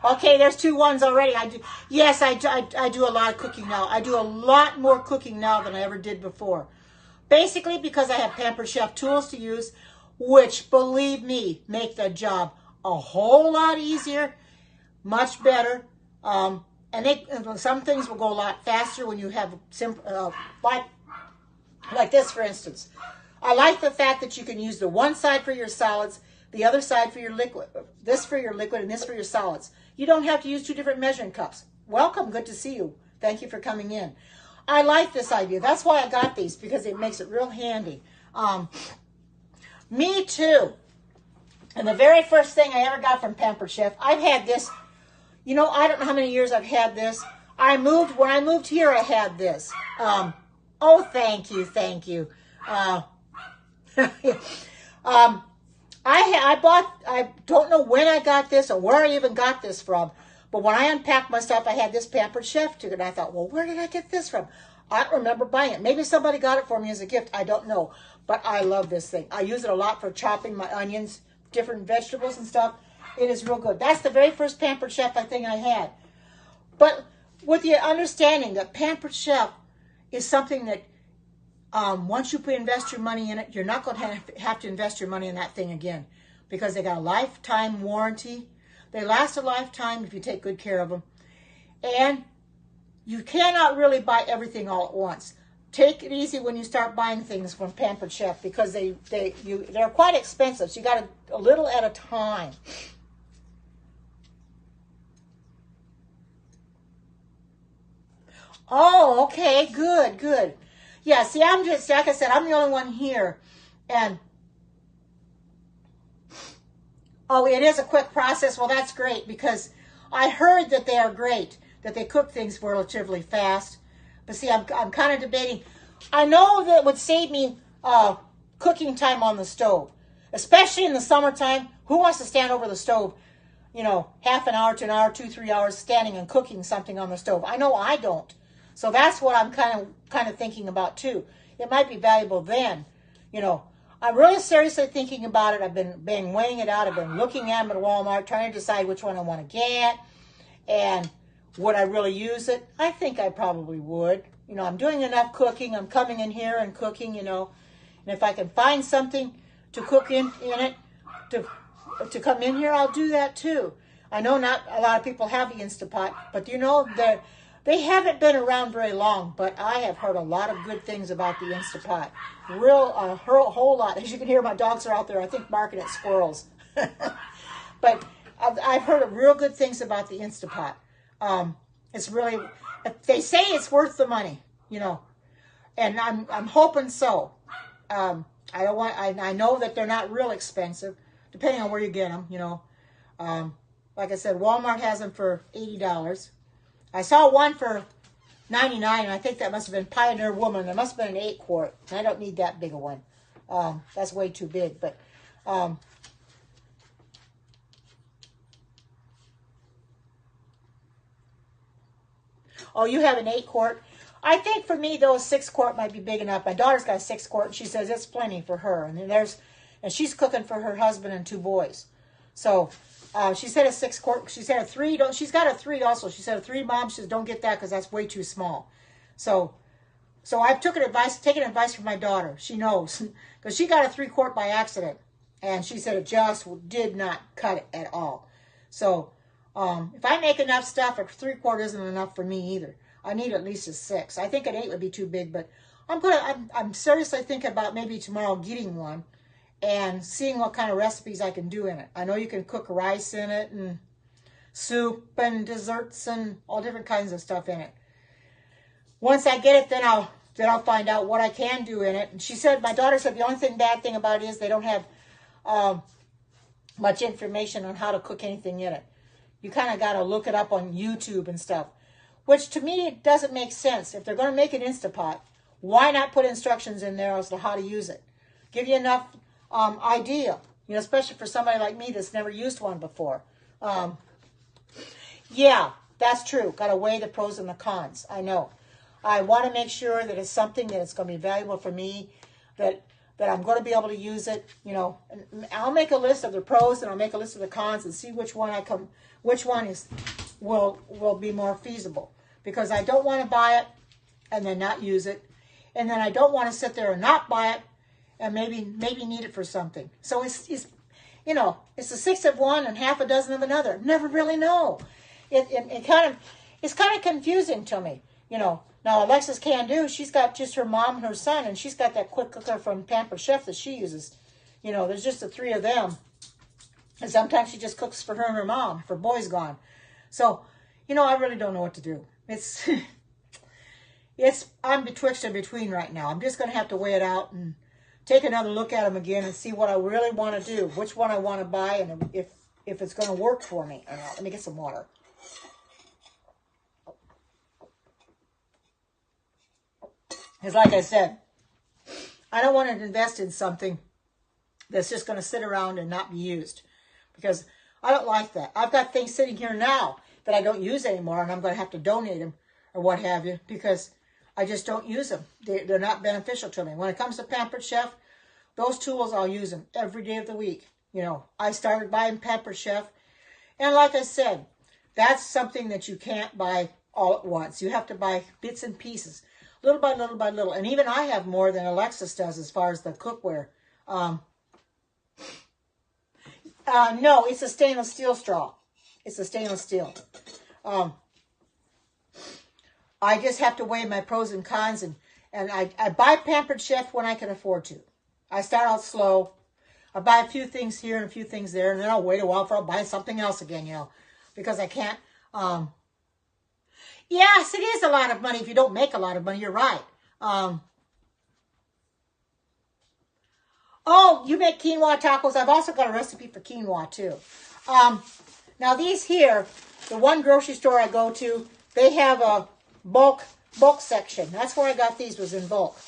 Okay, there's 2 ones already. I do a lot of cooking now. I do a lot more cooking now than I ever did before. Basically because I have Pampered Chef tools to use, which, believe me, make the job a whole lot easier, much better. And some things will go a lot faster when you have simple, like this, for instance. I like the fact that you can use the one side for your solids, the other side for your liquid, this for your liquid and this for your solids. You don't have to use 2 different measuring cups. Welcome, good to see you. Thank you for coming in. I like this idea. That's why I got these, because it makes it real handy. Me too. And the very first thing I ever got from Pampered Chef, I've had this, you know, I don't know how many years I've had this. When I moved here, I had this. Oh, thank you. I don't know when I got this or where I even got this from, but when I unpacked my stuff, I had this Pampered Chef too, and I thought, well, where did I get this from? I don't remember buying it. Maybe somebody got it for me as a gift. I don't know, but I love this thing. I use it a lot for chopping my onions, different vegetables and stuff. It is real good. That's the very first Pampered Chef thing I had. But with the understanding that Pampered Chef is something that once you invest your money in it, you're not going to have to invest your money in that thing again, because they got a lifetime warranty. They last a lifetime if you take good care of them. And you cannot really buy everything all at once. Take it easy when you start buying things from Pampered Chef, because they're quite expensive. So you got a little at a time. Oh, okay, good, good. Yeah, see, I'm just, like I said, I'm the only one here. And, oh, it is a quick process. Well, that's great because I heard that they are great, that they cook things relatively fast. But see, I'm kind of debating. I know that it would save me cooking time on the stove, especially in the summertime. Who wants to stand over the stove, half an hour to an hour, 2, 3 hours standing and cooking something on the stove? I know I don't. So that's what I'm kind of thinking about too. It might be valuable then, you know. I'm really seriously thinking about it. I've been weighing it out. I've been looking at them at Walmart, trying to decide which one I want to get, and would I really use it? I think I probably would. I'm doing enough cooking. I'm coming in here and cooking, and if I can find something to cook in it, to come in here, I'll do that too. I know not a lot of people have the Instapot, but they haven't been around very long, but I have heard a lot of good things about the Instapot. A whole lot. As you can hear, my dogs are out there, I think, barking at squirrels. But I've heard real good things about the Instapot. It's really, they say it's worth the money, and I'm hoping so. I know that they're not real expensive, depending on where you get them, Like I said, Walmart has them for $80. I saw one for $99, and I think that must have been Pioneer Woman. There must have been an 8-quart. I don't need that big a one. That's way too big. But oh, you have an 8-quart. I think for me, though, a 6-quart might be big enough. My daughter's got a 6-quart, and she says it's plenty for her. And she's cooking for her husband and 2 boys. So she said a 6-quart. She said a 3. She's got a 3 also. She said a 3. Mom, she says don't get that because that's way too small. So I've taken advice from my daughter. She knows because she got a 3-quart by accident, and she said it just did not cut it at all. So if I make enough stuff, a 3-quart isn't enough for me either. I need at least a 6. I think an 8 would be too big, but I'm seriously thinking about maybe tomorrow getting one and seeing what kind of recipes I can do in it. I know you can cook rice in it and soup and desserts and all different kinds of stuff in it. Once I get it, then I'll find out what I can do in it. And my daughter said the only bad thing about it is they don't have much information on how to cook anything in it. You kind of got to look it up on YouTube and stuff, which to me it doesn't make sense. If they're going to make an Instapot, why not put instructions in there as to how to use it? Give you enough idea, especially for somebody like me that's never used one before. Yeah, that's true. Got to weigh the pros and the cons. I know. I want to make sure that it's something that it's going to be valuable for me, that I'm going to be able to use it. And I'll make a list of the pros and I'll make a list of the cons and see which one will be more feasible. Because I don't want to buy it and then not use it, and then I don't want to sit there and not buy it and maybe need it for something. So it's a 6 of one and half a dozen of another. Never really know. It's kind of confusing to me. Now Alexis can do. She's got just her mom and her son, and she's got that quick cooker from Pampered Chef that she uses. There's just the 3 of them, and sometimes she just cooks for her and her mom if her boy's gone. So I really don't know what to do. I'm betwixt and between right now. I'm just going to have to weigh it out and take another look at them again and see what I really want to do, which one I want to buy, and if it's going to work for me. Let me get some water. Because like I said, I don't want to invest in something that's just going to sit around and not be used, because I don't like that. I've got things sitting here now that I don't use anymore, and I'm going to have to donate them or what have you, because I just don't use them. They're not beneficial to me. When it comes to Pampered Chef, those tools, I'll use them every day of the week. I started buying Pampered Chef, and like I said, that's something that you can't buy all at once. You have to buy bits and pieces, little by little by little. And even I have more than Alexis does as far as the cookware. No, it's a stainless steel straw. It's a stainless steel. I just have to weigh my pros and cons, and I buy Pampered Chef when I can afford to. I start out slow. I buy a few things here and a few things there, and then I'll wait a while for I'll buy something else again, because I can't. Yes, it is a lot of money if you don't make a lot of money. You're right. Oh, you make quinoa tacos. I've also got a recipe for quinoa too. Now these here, the one grocery store I go to, they have a bulk section. That's where I got these, was in bulk.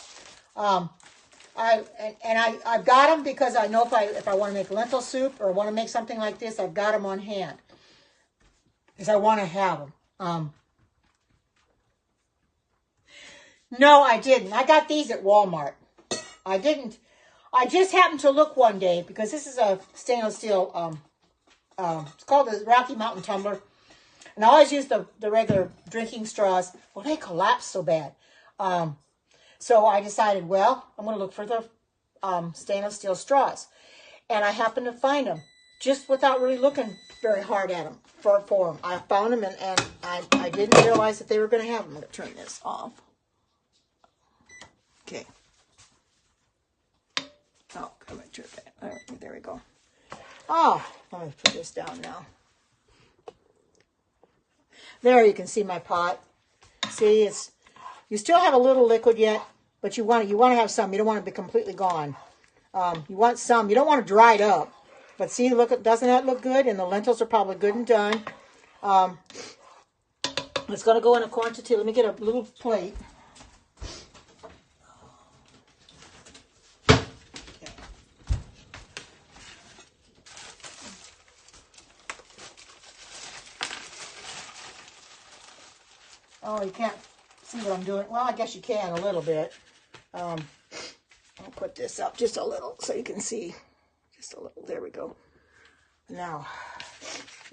I've got them because I know if I want to make lentil soup or want to make something like this, I've got them on hand because I want to have them. No, I didn't. I got these at Walmart. I didn't. I just happened to look one day because this is a stainless steel. It's called the Rocky Mountain Tumbler, and I always use the regular drinking straws. Well, they collapse so bad. So I decided, well, I'm going to look for the stainless steel straws. And I happened to find them just without really looking very hard at them for them. I found them, and I didn't realize that they were going to have them. I'm going to turn this off. Okay. Oh, I'm going to turn that. All right, there we go. Oh, let me put this down now. There you can see my pot. See, you still have a little liquid yet, but you want to have some. You don't want to be completely gone. You want some. You don't want to dry it up. But see, look, doesn't that look good? And the lentils are probably good and done. It's going to go in a quantity. Let me get a little plate. Oh, you can't see what I'm doing. Well, I guess you can a little bit. I'll put this up just a little so you can see. Just a little. There we go. Now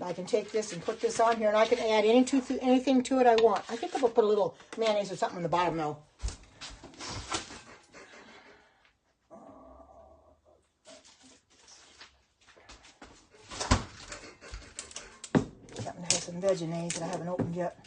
I can take this and put this on here, and I can add anything to it I want. I think I'm going to put a little mayonnaise or something in the bottom, though. I happen to have some veggies that I haven't opened yet.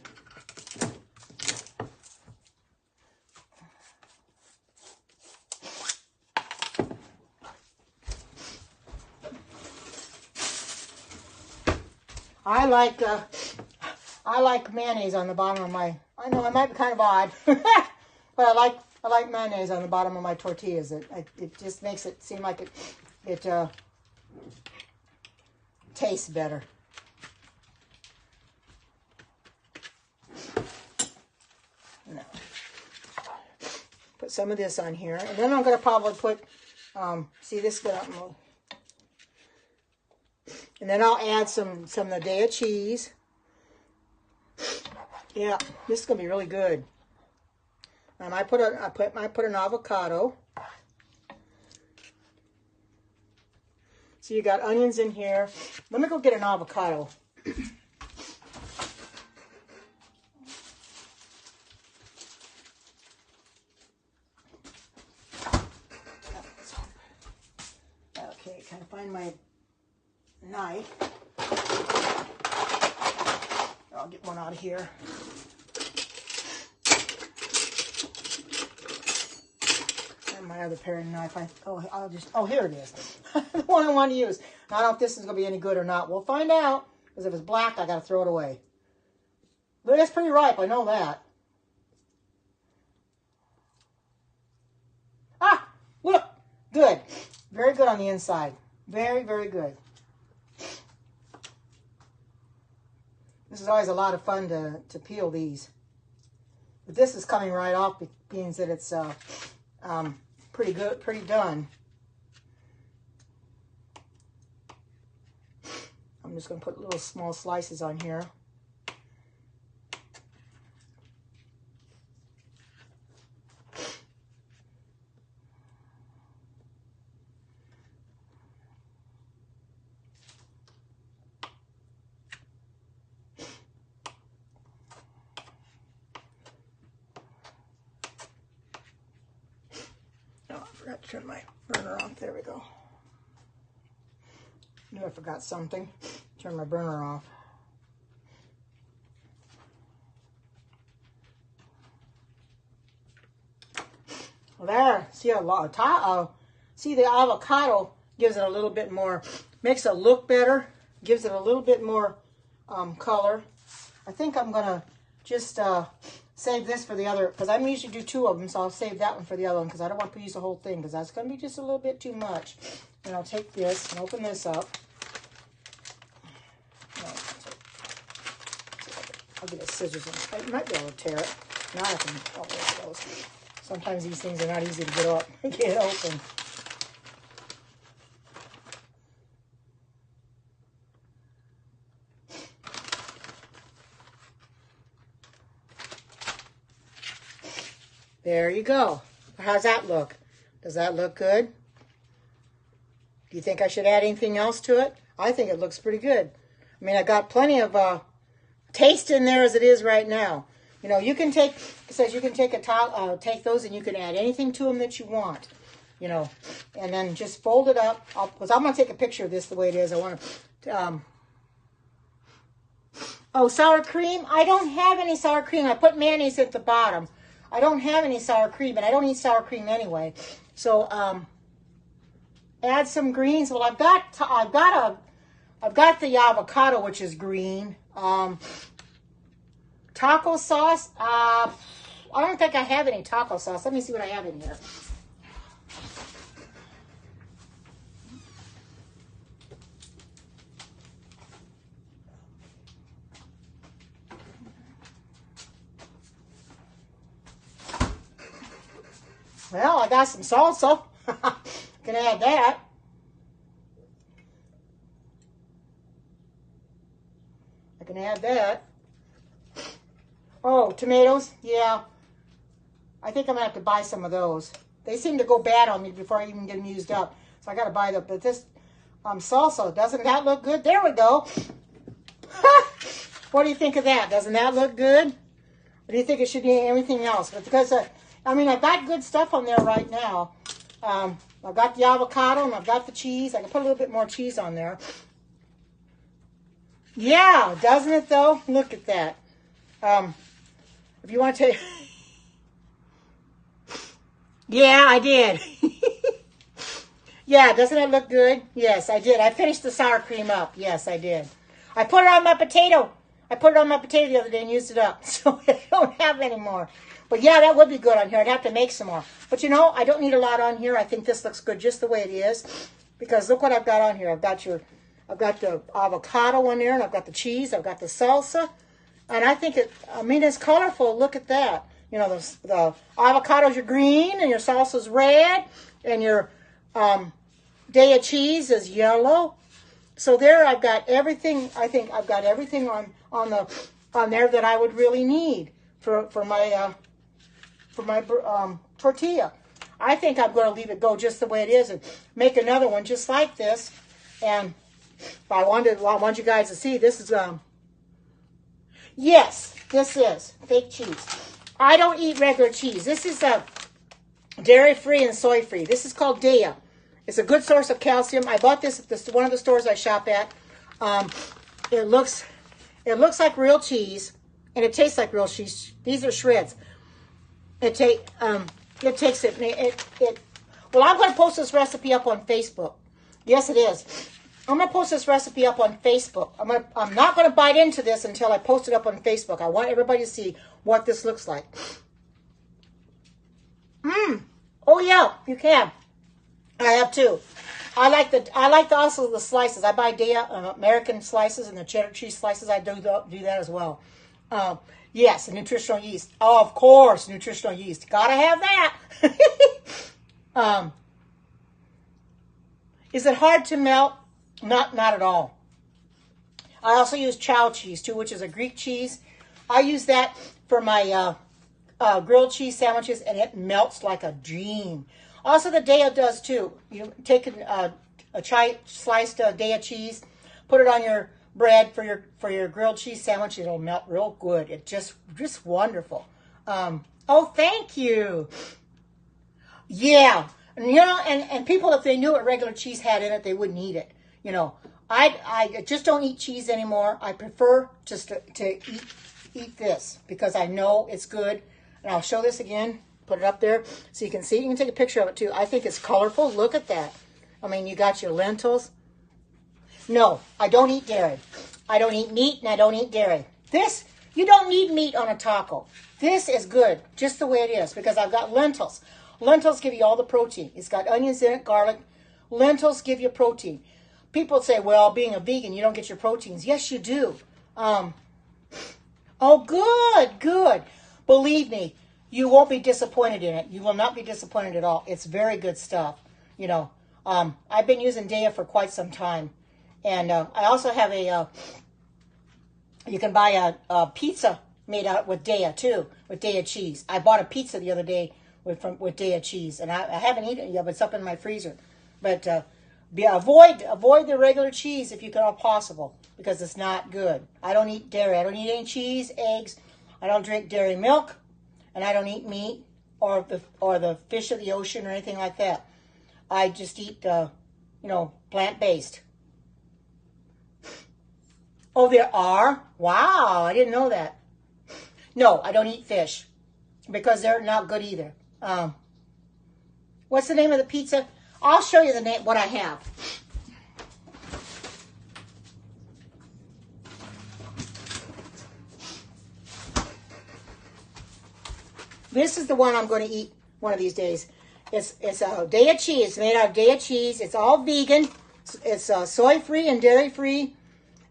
I like mayonnaise on the bottom of my. I know it might be kind of odd, but I like mayonnaise on the bottom of my tortillas. It just makes it seem like it tastes better. No. Put some of this on here, and then I'm going to probably put. See this going up. And then I'll add some of the Daya cheese. Yeah, this is gonna be really good. And I put an avocado. So you got onions in here. Let me go get an avocado. Okay, can I find my knife? I'll get one out of here. And my other paring knife. Here it is. The one I want to use. I don't know if this is going to be any good or not. We'll find out. Because if it's black, I got to throw it away. But it's pretty ripe. I know that. Ah, look. Good. Very good on the inside. Very, very good. This is always a lot of fun to peel these. But this is coming right off, means that it's pretty good, pretty done. I'm just going to put little small slices on here. I forgot to turn my burner off. There we go. Knew I forgot something. Turn my burner off. Well, there. See a lot of see the avocado gives it a little bit more, makes it look better, gives it a little bit more color. I think I'm gonna just save this for the other, because I'm usually do 2 of them, so I'll save that one for the other one, because I don't want to use the whole thing, because that's going to be just a little bit too much. And I'll take this and open this up. I'll get a scissors and I might be able to tear it. Now I can, oh, there it goes. Sometimes these things are not easy to get up, get open. There you go. How's that look? Does that look good? Do you think I should add anything else to it? I think it looks pretty good. I mean, I got plenty of taste in there as it is right now. You know, you can take, it says you can take take those and you can add anything to them that you want. You know, and then just fold it up. Because I'm going to take a picture of this the way it is. I want to, oh, sour cream. I don't have any sour cream. I put mayonnaise at the bottom. I don't have any sour cream, and I don't eat sour cream anyway. So, add some greens. Well, I've got the avocado, which is green. Taco sauce. I don't think I have any taco sauce. Let me see what I have in here. Well, I got some salsa. Can add that. I can add that. Oh, tomatoes. Yeah. I think I'm going to have to buy some of those. They seem to go bad on me before I even get them used up. So I got to buy them. But this salsa, doesn't that look good? There we go. What do you think of that? Doesn't that look good? Or do you think it should be everything else? But because I mean, I've got good stuff on there right now. I've got the avocado and I've got the cheese. I can put a little bit more cheese on there. Yeah, doesn't it though? Look at that. If you want to take... Yeah, I did. Yeah, doesn't it look good? Yes, I did. I finished the sour cream up. Yes, I did. I put it on my potato. I put it on my potato the other day and used it up. So I don't have any more. But yeah, that would be good on here. I'd have to make some more. But you know, I don't need a lot on here. I think this looks good just the way it is. Because look what I've got on here. I've got the avocado on there, and I've got the cheese. I've got the salsa. And I think it's colorful. Look at that. You know, the avocados are green, and your salsa's red, and your day of cheese is yellow. So there I've got everything. I think I've got everything on there that I would really need for my tortilla. I think I'm going to leave it go just the way it is and make another one just like this. And I want you guys to see, this is, yes, this is fake cheese. I don't eat regular cheese. This is dairy-free and soy-free. This is called Daya. It's a good source of calcium. I bought this at one of the stores I shop at. It looks like real cheese, and it tastes like real cheese. These are shreds. Well, I'm going to post this recipe up on Facebook. Yes, it is. I'm going to post this recipe up on Facebook. I'm not going to bite into this until I post it up on Facebook. I want everybody to see what this looks like. Oh yeah, you can. I have too. I like also the slices. I buy American slices and the cheddar cheese slices. I do that as well. Yes, and nutritional yeast. Oh, of course, nutritional yeast. Gotta have that. Is it hard to melt? Not at all. I also use chow cheese too, which is a Greek cheese. I use that for my grilled cheese sandwiches, and it melts like a dream. Also, the Daya does too. You take a sliced Daya cheese, put it on your bread for your grilled cheese sandwich. It'll melt real good. It's just wonderful. Oh, thank you. Yeah, and, you know, and people, if they knew what regular cheese had in it, they wouldn't eat it. You know, I just don't eat cheese anymore. I prefer just to eat this because I know it's good. And I'll show this again. Put it up there so you can see. You can take a picture of it too. I think it's colorful. Look at that. I mean, you got your lentils. No, I don't eat dairy. I don't eat meat and I don't eat dairy. This, You don't need meat on a taco. This is good, just the way it is, because I've got lentils. Lentils give you all the protein. It's got onions in it, garlic. Lentils give you protein. People say, well, being a vegan, you don't get your proteins. Yes, you do. Oh, good, good. Believe me, you won't be disappointed in it. You will not be disappointed at all. It's very good stuff. You know, I've been using Daiya for quite some time. And I also have you can buy a pizza made out with Daiya too, with Daiya cheese. I bought a pizza the other day with Daiya cheese, and I haven't eaten it yet, but it's up in my freezer. But avoid the regular cheese if you can all possible, because it's not good. I don't eat dairy. I don't eat any cheese, eggs. I don't drink dairy milk, and I don't eat meat or the fish of the ocean or anything like that. I just eat plant-based. Oh, there are? Wow, I didn't know that. No, I don't eat fish because they're not good either. What's the name of the pizza? I'll show you the name, what I have. This is the one I'm going to eat one of these days. It's a Daiya cheese. It's made out of Daiya cheese. It's all vegan. It's soy-free and dairy-free.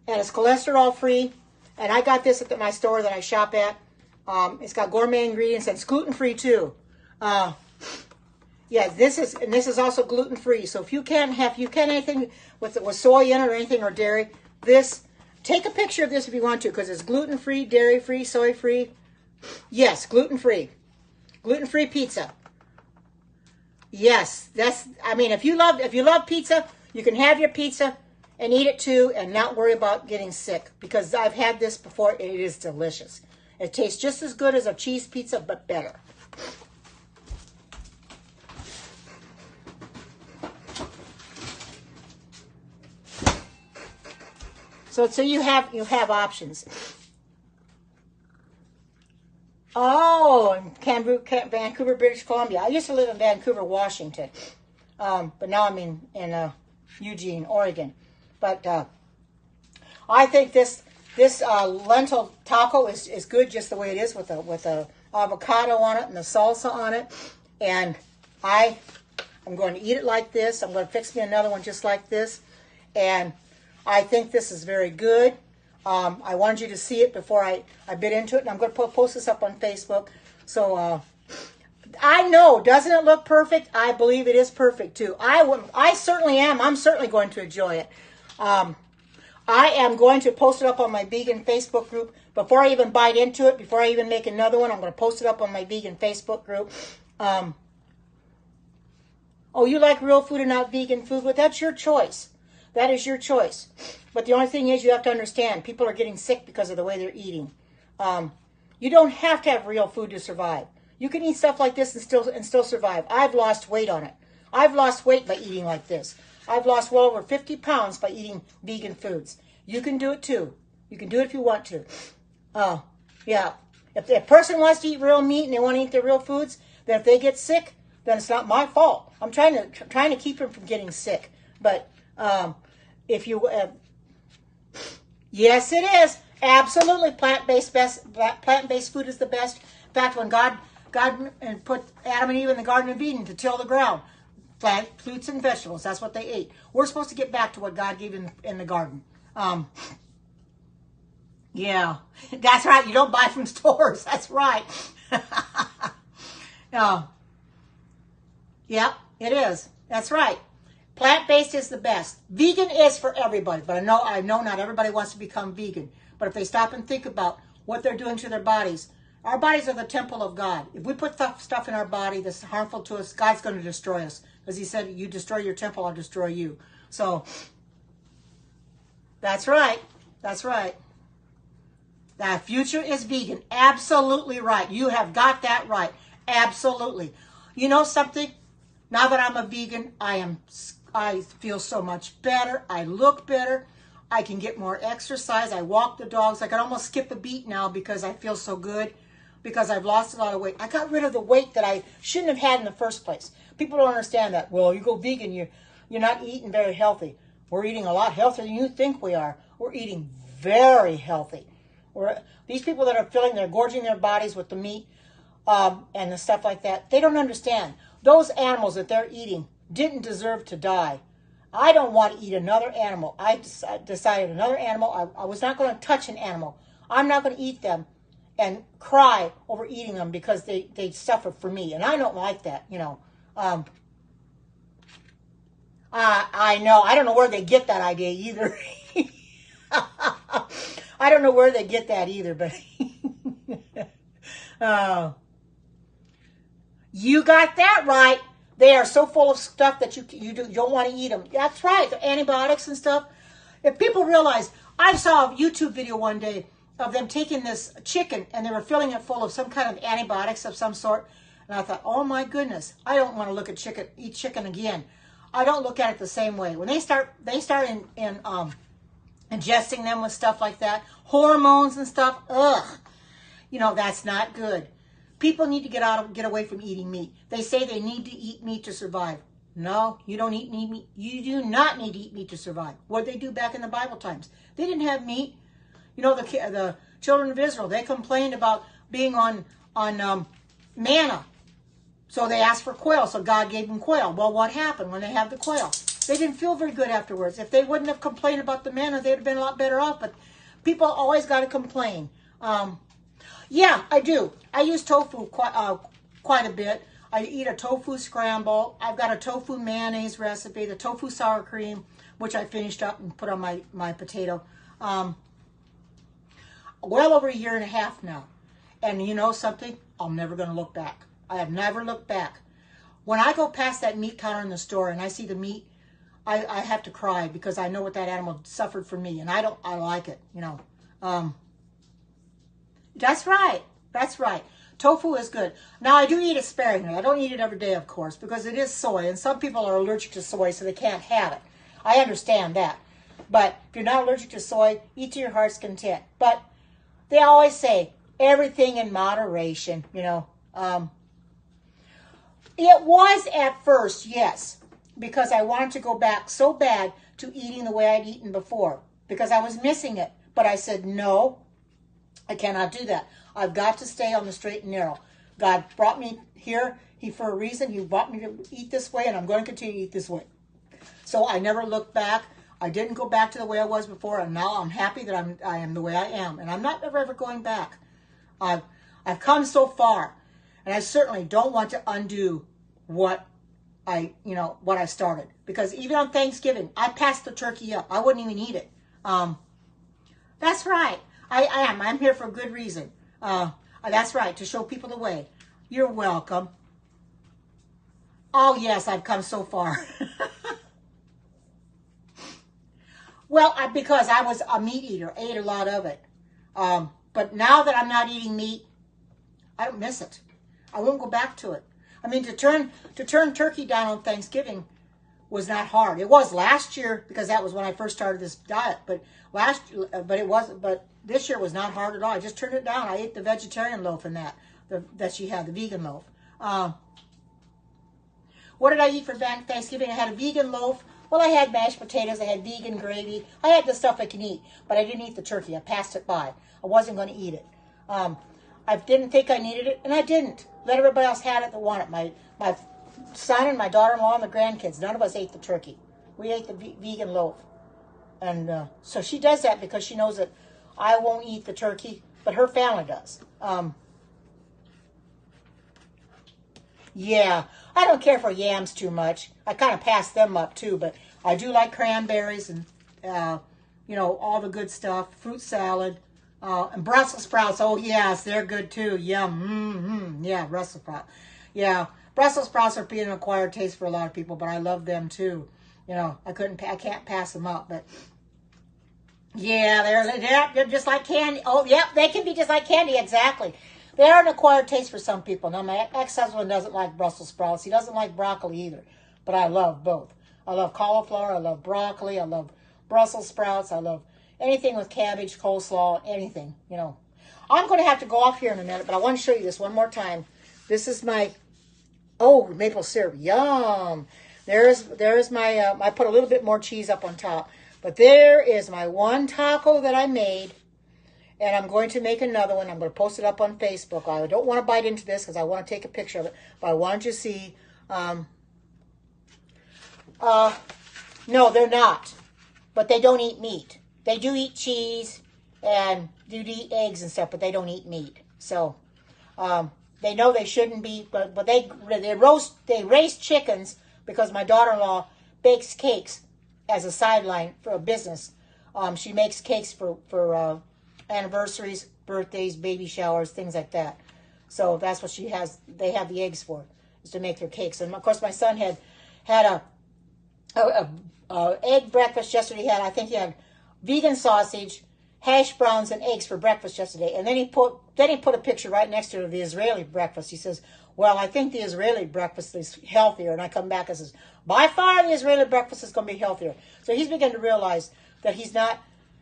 And it's cholesterol-free. And I got this at my store that I shop at. It's got gourmet ingredients, and it's gluten-free too. Yeah, this is also gluten-free. So if you can't anything with soy in it or anything or dairy, take a picture of this if you want to, because it's gluten-free, dairy-free, soy-free. Yes, gluten-free. Gluten-free pizza. Yes, if you love pizza, you can have your pizza and eat it too and not worry about getting sick, because I've had this before. It is delicious. It tastes just as good as a cheese pizza, but better. So you have options. Oh, in Vancouver, British Columbia. I used to live in Vancouver, Washington, but now I'm in Eugene, Oregon. But I think this lentil taco is good just the way it is, with a avocado on it and the salsa on it. And I'm going to eat it like this. I'm going to fix me another one just like this. And I think this is very good. I wanted you to see it before I bit into it. And I'm going to post this up on Facebook. So I know, doesn't it look perfect? I believe it is perfect too. I certainly am. I'm certainly going to enjoy it. I am going to post it up on my vegan Facebook group. Before I even bite into it, before I even make another one, I'm going to post it up on my vegan Facebook group. Oh, you like real food and not vegan food? Well, that's your choice. That is your choice. But the only thing is, you have to understand, people are getting sick because of the way they're eating. You don't have to have real food to survive. You can eat stuff like this and still survive. I've lost weight on it. I've lost weight by eating like this. I've lost well over 50 pounds by eating vegan foods. You can do it too. You can do it if you want to. Yeah. If a person wants to eat real meat and they want to eat their real foods, then if they get sick, then it's not my fault. I'm trying to keep them from getting sick. But if you, yes, it is absolutely plant-based. Plant-based food is the best. In fact, when God put Adam and Eve in the Garden of Eden to till the ground, plant, fruits, and vegetables. That's what they ate. We're supposed to get back to what God gave in the garden. Yeah, that's right. You don't buy from stores. That's right. Yeah, it is. That's right. Plant-based is the best. Vegan is for everybody, but I know not everybody wants to become vegan. But if they stop and think about what they're doing to their bodies, our bodies are the temple of God. If we put stuff in our body that's harmful to us, God's going to destroy us. Because he said, you destroy your temple, I'll destroy you. So, that's right. That's right. The future is vegan. Absolutely right. You have got that right. Absolutely. You know something? Now that I'm a vegan, I feel so much better. I look better. I can get more exercise. I walk the dogs. I can almost skip a beat now because I feel so good, because I've lost a lot of weight. I got rid of the weight that I shouldn't have had in the first place. People don't understand that. Well, you go vegan, you're not eating very healthy. We're eating a lot healthier than you think we are. We're eating very healthy. or these people that are they're gorging their bodies with the meat and the stuff like that, they don't understand. Those animals that they're eating didn't deserve to die. I don't want to eat another animal. I decided another animal. I was not going to touch an animal. I'm not going to eat them and cry over eating them because they suffer for me. And I don't like that, you know. I know. I don't know where they get that idea either. I don't know where they get that either, but you got that right. They are so full of stuff that you don't want to eat them. That's right. The antibiotics and stuff. If people realize, I saw a YouTube video one day of them taking this chicken and they were filling it full of some kind of antibiotics of some sort. And I thought, oh my goodness, I don't want to look at eat chicken again. I don't look at it the same way. When they start ingesting them with stuff like that, hormones and stuff, ugh, you know, that's not good. People need to get away from eating meat. They say they need to eat meat to survive. No, you don't eat meat. You do not need to eat meat to survive. What did they do back in the Bible times? They didn't have meat. You know, the children of Israel, they complained about being on manna. So they asked for quail, so God gave them quail. Well, what happened when they had the quail? They didn't feel very good afterwards. If they wouldn't have complained about the manna, they'd have been a lot better off. But people always got to complain. Yeah, I do. I use tofu quite a bit. I eat a tofu scramble. I've got a tofu mayonnaise recipe, the tofu sour cream, which I finished up and put on my potato. Well over a year and a half now. And you know something? I'm never going to look back. I have never looked back. When I go past that meat counter in the store and I see the meat, I have to cry because I know what that animal suffered for me. And I like it, you know. That's right. That's right. Tofu is good. Now, I do eat it sparingly. I don't eat it every day, of course, because it is soy. And some people are allergic to soy, so they can't have it. I understand that. But if you're not allergic to soy, eat to your heart's content. But they always say, everything in moderation, you know. It was at first, yes, because I wanted to go back so bad to eating the way I'd eaten before, because I was missing it. But I said, no, I cannot do that. I've got to stay on the straight and narrow. God brought me here for a reason. He brought me to eat this way, and I'm going to continue to eat this way. So I never looked back. I didn't go back to the way I was before, and now I'm happy that I am the way I am, and I'm not ever going back. I've come so far, and I certainly don't want to undo what I started. Because even on Thanksgiving, I passed the turkey up. I wouldn't even eat it. That's right. I am. I'm here for a good reason. That's right, to show people the way. You're welcome. Oh, yes, I've come so far. Well, because I was a meat eater, ate a lot of it. But now that I'm not eating meat, I don't miss it. I won't go back to it. I mean, to turn turkey down on Thanksgiving was not hard. It was last year because that was when I first started this diet. But this year was not hard at all. I just turned it down. I ate the vegetarian loaf in that she had, the vegan loaf. What did I eat for Thanksgiving? I had a vegan loaf. Well, I had mashed potatoes. I had vegan gravy. I had the stuff I can eat, but I didn't eat the turkey. I passed it by. I wasn't going to eat it. I didn't think I needed it, and I didn't. Let everybody else have it that wanted it. My son and my daughter-in-law and the grandkids, none of us ate the turkey. We ate the vegan loaf. And so she does that because she knows that I won't eat the turkey, but her family does. Yeah, I don't care for yams too much. I kind of pass them up too, but I do like cranberries and, all the good stuff. Fruit salad. And Brussels sprouts. Oh, yes, they're good too. Yum. Yeah, Brussels sprouts. Yeah, Brussels sprouts are being an acquired taste for a lot of people, but I love them too. You know, I can't pass them up, but yeah, they're just like candy. Oh, yep, they can be just like candy, exactly. They are an acquired taste for some people. Now, my ex-husband doesn't like Brussels sprouts. He doesn't like broccoli either, but I love both. I love cauliflower. I love broccoli. I love Brussels sprouts. I love anything with cabbage, coleslaw, anything, you know. I'm going to have to go off here in a minute, but I want to show you this one more time. This is my, maple syrup. Yum. There's my, I put a little bit more cheese up on top. But there is my one taco that I made. And I'm going to make another one. I'm going to post it up on Facebook. I don't want to bite into this because I want to take a picture of it. But I wanted you to see. No, they're not. But they don't eat meat. They do eat cheese and do eat eggs and stuff, but they don't eat meat. So they know they shouldn't be. But they raise chickens because my daughter-in-law bakes cakes as a sideline for a business. She makes cakes for anniversaries, birthdays, baby showers, things like that. So that's what she has. They have the eggs for, is to make their cakes. And of course, my son had a egg breakfast yesterday. I think he had vegan sausage, hash browns, and eggs for breakfast yesterday. And then he put a picture right next to the Israeli breakfast. He says, "Well, I think the Israeli breakfast is healthier." And I come back and says, "By far, the Israeli breakfast is going to be healthier." So he's beginning to realize that he's not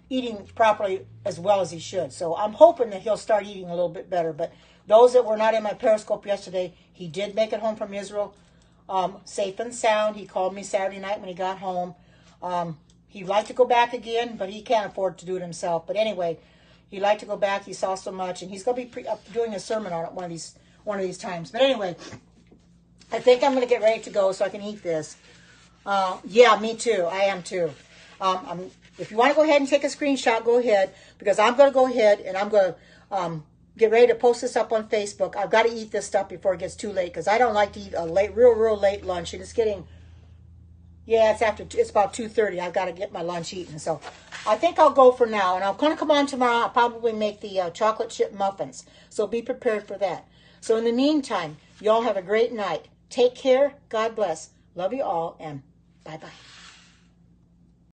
eating properly as well as he should. So I'm hoping that he'll start eating a little bit better. But those that were not in my Periscope yesterday, he did make it home from Israel safe and sound. He called me Saturday night when he got home. He'd like to go back again, but he can't afford to do it himself. But anyway, he'd like to go back. He saw so much, and he's going to be doing a sermon on it one of these times. But anyway, I think I'm going to get ready to go so I can eat this. Yeah, me too. I am too. If you want to go ahead and take a screenshot, go ahead, because I'm going to go ahead and I'm going to get ready to post this up on Facebook. I've got to eat this stuff before it gets too late, because I don't like to eat a real late lunch. And it's getting, yeah, it's about 2:30. I've got to get my lunch eaten. So I think I'll go for now. And I'm going to come on tomorrow. I'll probably make the chocolate chip muffins. So be prepared for that. So in the meantime, y'all have a great night. Take care. God bless. Love you all, and bye-bye.